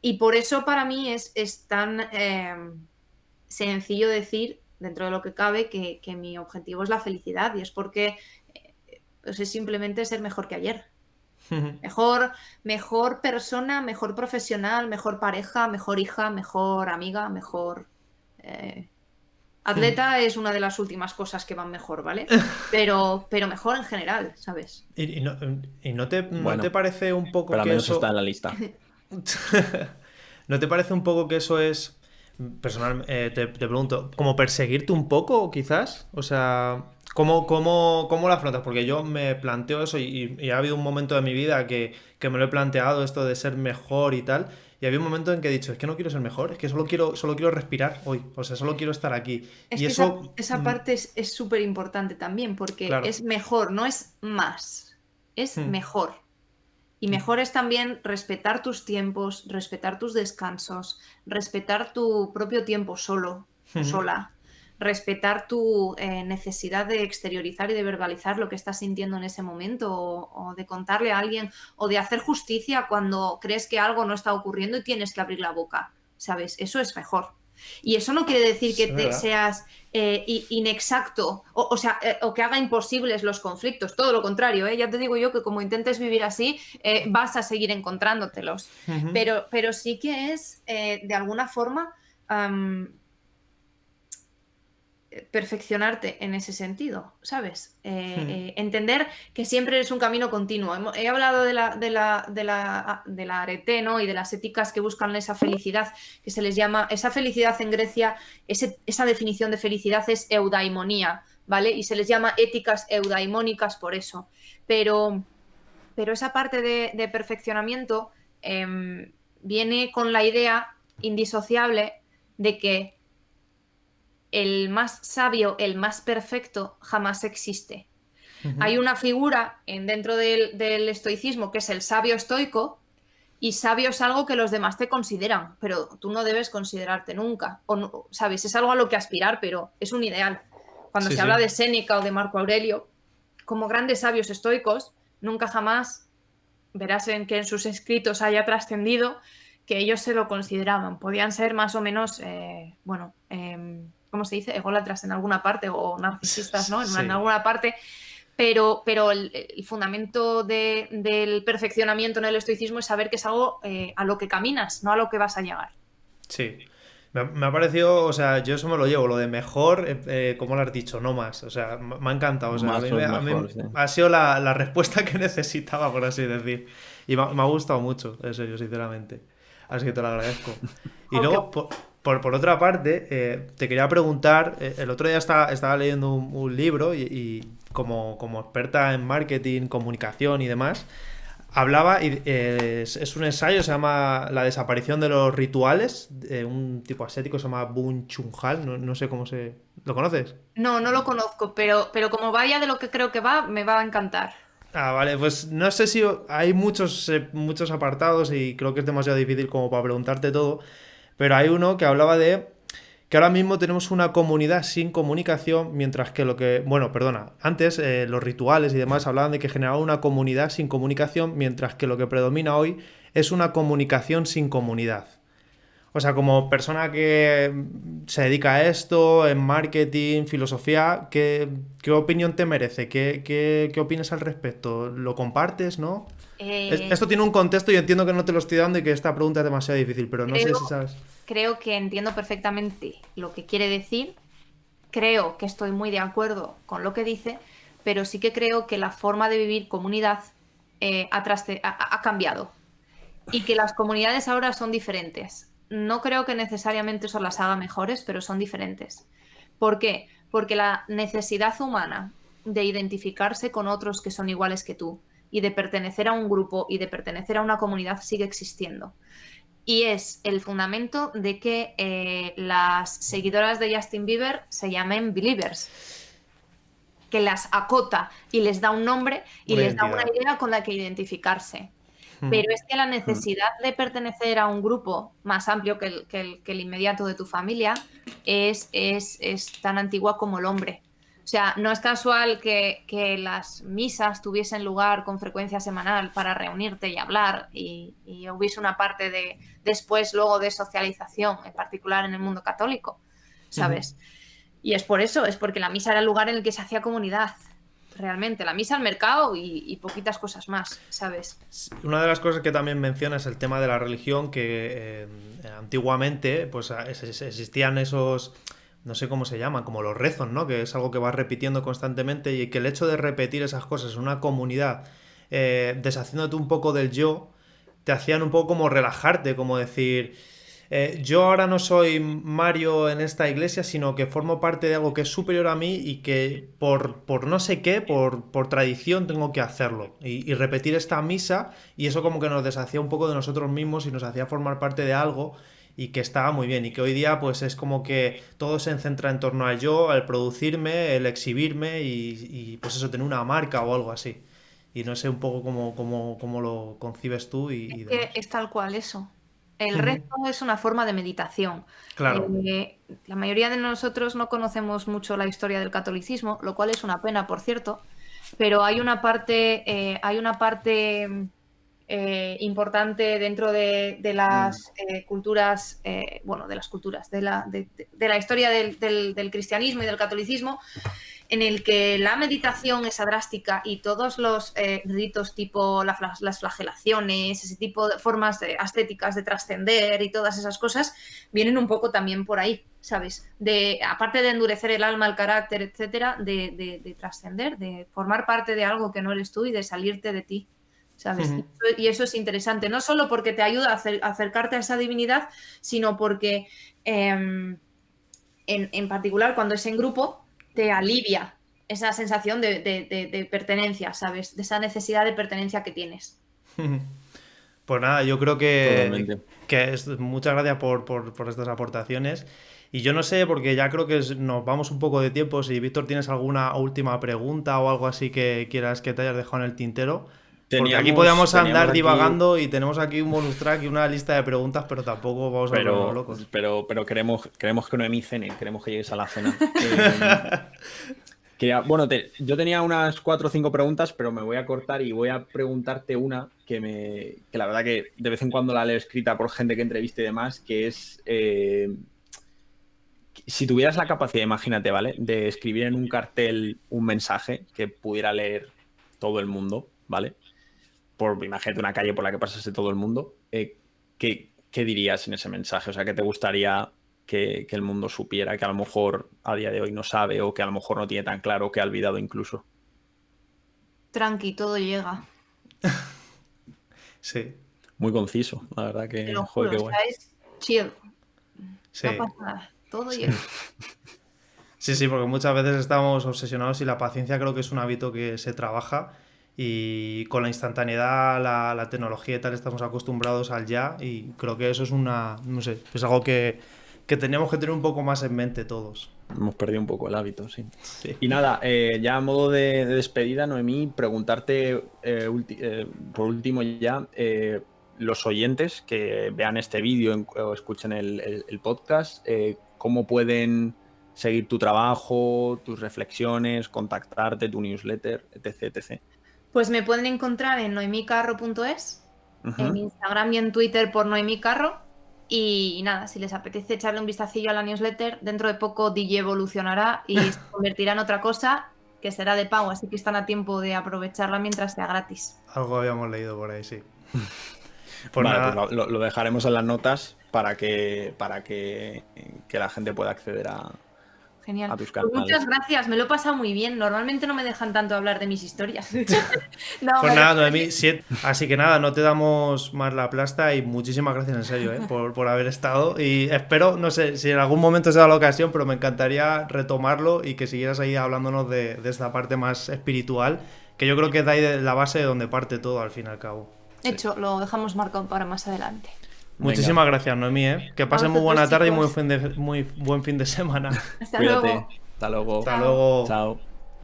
Y por eso para mí es tan sencillo decir, dentro de lo que cabe, que mi objetivo es la felicidad, y es porque pues es simplemente ser mejor que ayer. Mejor persona, mejor profesional, mejor pareja, mejor hija, mejor amiga, mejor... atleta es una de las últimas cosas que van mejor, ¿vale? Pero mejor en general, ¿sabes? ¿Y no te parece un poco pero al que menos eso... está en la lista. ¿No te parece un poco que eso es... Personalmente, te pregunto, ¿como perseguirte un poco, quizás? O sea, ¿cómo lo afrontas? Porque yo me planteo eso y ha habido un momento de mi vida que me lo he planteado, esto de ser mejor y tal. Y había un momento en que he dicho, es que no quiero ser mejor, es que solo quiero respirar hoy. O sea, solo quiero estar aquí. Es y que eso... esa parte es súper importante también, porque Claro. es mejor, no es más, es mejor. Y mejor es también respetar tus tiempos, respetar tus descansos, respetar tu propio tiempo solo o sola, respetar tu necesidad de exteriorizar y de verbalizar lo que estás sintiendo en ese momento, o de contarle a alguien, o de hacer justicia cuando crees que algo no está ocurriendo y tienes que abrir la boca, ¿sabes? Eso es mejor. Y eso no quiere decir que seas inexacto o que haga imposibles los conflictos, todo lo contrario, ya te digo yo que como intentes vivir así vas a seguir encontrándotelos, pero sí que es de alguna forma perfeccionarte en ese sentido, ¿sabes? Entender que siempre es un camino continuo. He hablado de la arete, ¿no? Y de las éticas que buscan esa felicidad, que se les llama, esa felicidad en Grecia, esa definición de felicidad es eudaimonía, ¿vale? Y se les llama éticas eudaimónicas por eso. Pero esa parte de perfeccionamiento viene con la idea indisociable de que el más sabio, el más perfecto, jamás existe. Hay una figura dentro del estoicismo que es el sabio estoico, y sabio es algo que los demás te consideran, pero tú no debes considerarte nunca. O no, ¿sabes? Es algo a lo que aspirar, pero es un ideal. Cuando se habla de Séneca o de Marco Aurelio, como grandes sabios estoicos, nunca jamás verás que en sus escritos haya trascendido que ellos se lo consideraban. Podían ser más o menos, ¿cómo se dice? Ególatras en alguna parte o narcisistas, ¿no? En alguna parte, pero el fundamento del perfeccionamiento en el estoicismo es saber que es algo a lo que caminas, no a lo que vas a llegar. Sí. Me ha parecido, o sea, yo eso me lo llevo, lo de mejor, como lo has dicho, no más. O sea, me ha encantado. O sea, a mí sí. Ha sido la respuesta que necesitaba, por así decir. Y me ha gustado mucho, en serio, sinceramente. Así que te lo agradezco. Y luego, por otra parte, te quería preguntar, el otro día estaba leyendo un libro y como experta en marketing, comunicación y demás, hablaba, y es un ensayo, se llama La desaparición de los rituales, de un tipo ascético, se llama Byung Chul Han, no sé cómo se... ¿Lo conoces? No lo conozco, pero como vaya de lo que creo que va, me va a encantar. Ah, vale, pues no sé si hay muchos apartados y creo que es demasiado difícil como para preguntarte todo, pero hay uno que hablaba de que ahora mismo tenemos una comunidad sin comunicación, mientras que antes los rituales y demás hablaban de que generaba una comunidad sin comunicación, mientras que lo que predomina hoy es una comunicación sin comunidad. O sea, como persona que se dedica a esto, en marketing, filosofía, ¿qué opinión te merece? ¿Qué opinas al respecto? ¿Lo compartes, no? Esto tiene un contexto y entiendo que no te lo estoy dando y que esta pregunta es demasiado difícil, pero no sé si sabes. Creo que entiendo perfectamente lo que quiere decir. Creo que estoy muy de acuerdo con lo que dice, pero sí que creo que la forma de vivir comunidad ha cambiado y que las comunidades ahora son diferentes. No creo que necesariamente eso las haga mejores, pero son diferentes. ¿Por qué? Porque la necesidad humana de identificarse con otros que son iguales que tú y de pertenecer a un grupo y de pertenecer a una comunidad sigue existiendo. y es el fundamento de que las seguidoras de Justin Bieber se llamen Believers, que las acota y les da un nombre y les da una idea con la que identificarse. Pero es que la necesidad de pertenecer a un grupo más amplio que el inmediato de tu familia es tan antigua como el hombre. O sea, no es casual que las misas tuviesen lugar con frecuencia semanal para reunirte y hablar y hubiese una parte después luego de socialización, en particular en el mundo católico, ¿sabes? Y es por eso, es porque la misa era el lugar en el que se hacía comunidad. Realmente, la misa, el mercado y poquitas cosas más, ¿sabes? Una de las cosas que también menciona es el tema de la religión, que antiguamente pues existían esos, no sé cómo se llaman, como los rezos, ¿no? Que es algo que vas repitiendo constantemente y que el hecho de repetir esas cosas en una comunidad, deshaciéndote un poco del yo, te hacían un poco como relajarte, como decir... yo ahora no soy Mario en esta iglesia, sino que formo parte de algo que es superior a mí y que por no sé qué, por tradición tengo que hacerlo. Y repetir esta misa, y eso como que nos deshacía un poco de nosotros mismos y nos hacía formar parte de algo y que estaba muy bien. Y que hoy día pues es como que todo se centra en torno a yo, al producirme, el exhibirme y pues eso, tener una marca o algo así. Y no sé un poco cómo lo concibes tú y demás. Es tal cual eso. El rezo es una forma de meditación. Claro. La mayoría de nosotros no conocemos mucho la historia del catolicismo, lo cual es una pena, por cierto, pero hay una parte importante dentro de las culturas, de la historia del cristianismo y del catolicismo, en el que la meditación esa drástica y todos los ritos tipo las flagelaciones, ese tipo de formas ascéticas de trascender y todas esas cosas, vienen un poco también por ahí, ¿sabes? Aparte de endurecer el alma, el carácter, etcétera, de trascender, de formar parte de algo que no eres tú y de salirte de ti, ¿sabes? Y eso es interesante, no solo porque te ayuda a acercarte a esa divinidad, sino porque en particular cuando es en grupo te alivia esa sensación de pertenencia, ¿sabes? De esa necesidad de pertenencia que tienes. Pues nada, yo creo que muchas gracias por estas aportaciones. Y yo no sé, porque ya creo que nos vamos un poco de tiempo. Si Víctor tienes alguna última pregunta o algo así que quieras que te hayas dejado en el tintero. Porque aquí podíamos andar divagando y tenemos aquí un bonus track y una lista de preguntas, pero tampoco vamos a volvernos locos. Pero queremos que Noemí cene, queremos que llegues a la cena. Yo tenía unas 4 o 5 preguntas, pero me voy a cortar y voy a preguntarte una que la verdad que de vez en cuando la leo escrita por gente que entreviste y demás, que es si tuvieras la capacidad, imagínate, ¿vale? De escribir en un cartel un mensaje que pudiera leer todo el mundo, ¿vale? Imagínate una calle por la que pasase todo el mundo, ¿qué dirías en ese mensaje? O sea, ¿qué te gustaría que el mundo supiera, que a lo mejor a día de hoy no sabe o que a lo mejor no tiene tan claro, que ha olvidado incluso? Tranqui, todo llega. Sí. Muy conciso, la verdad que... Te lo juro, qué guay. es chill. Sí. No pasa nada, todo llega. Sí, porque muchas veces estamos obsesionados y la paciencia creo que es un hábito que se trabaja y con la instantaneidad, la tecnología y tal estamos acostumbrados al ya y creo que eso es es algo que teníamos que tener un poco más en mente todos. Hemos perdido un poco el hábito, sí. Y nada, ya a modo de despedida, Noemí, preguntarte por último ya, los oyentes que vean este vídeo o escuchen el podcast, ¿cómo pueden seguir tu trabajo, tus reflexiones, contactarte, tu newsletter, etc? Pues me pueden encontrar en noemicarro.es, en Instagram y en Twitter por noemicarro. Y nada, si les apetece echarle un vistacillo a la newsletter, dentro de poco DJ evolucionará y se convertirá en otra cosa que será de pago, así que están a tiempo de aprovecharla mientras sea gratis. Algo habíamos leído por ahí, sí. Pues lo dejaremos en las notas para que la gente pueda acceder a... Genial. A tus canales. Pues muchas gracias, me lo he pasado muy bien. Normalmente no me dejan tanto hablar de mis historias. Pues nada, Noemí, así que nada, no te damos más la plasta y muchísimas gracias en serio por haber estado. Y espero, no sé si en algún momento se da la ocasión, pero me encantaría retomarlo y que siguieras ahí hablándonos de esta parte más espiritual, que yo creo que es de ahí de la base de donde parte todo al fin y al cabo. Hecho, lo dejamos marcado para más adelante. Muchísimas gracias, Noemí, ¿eh? Que pasen muy buena vosotros, tarde y chicos. muy buen fin de semana. Hasta Cuídate. luego. Hasta luego. Hasta luego. Chao.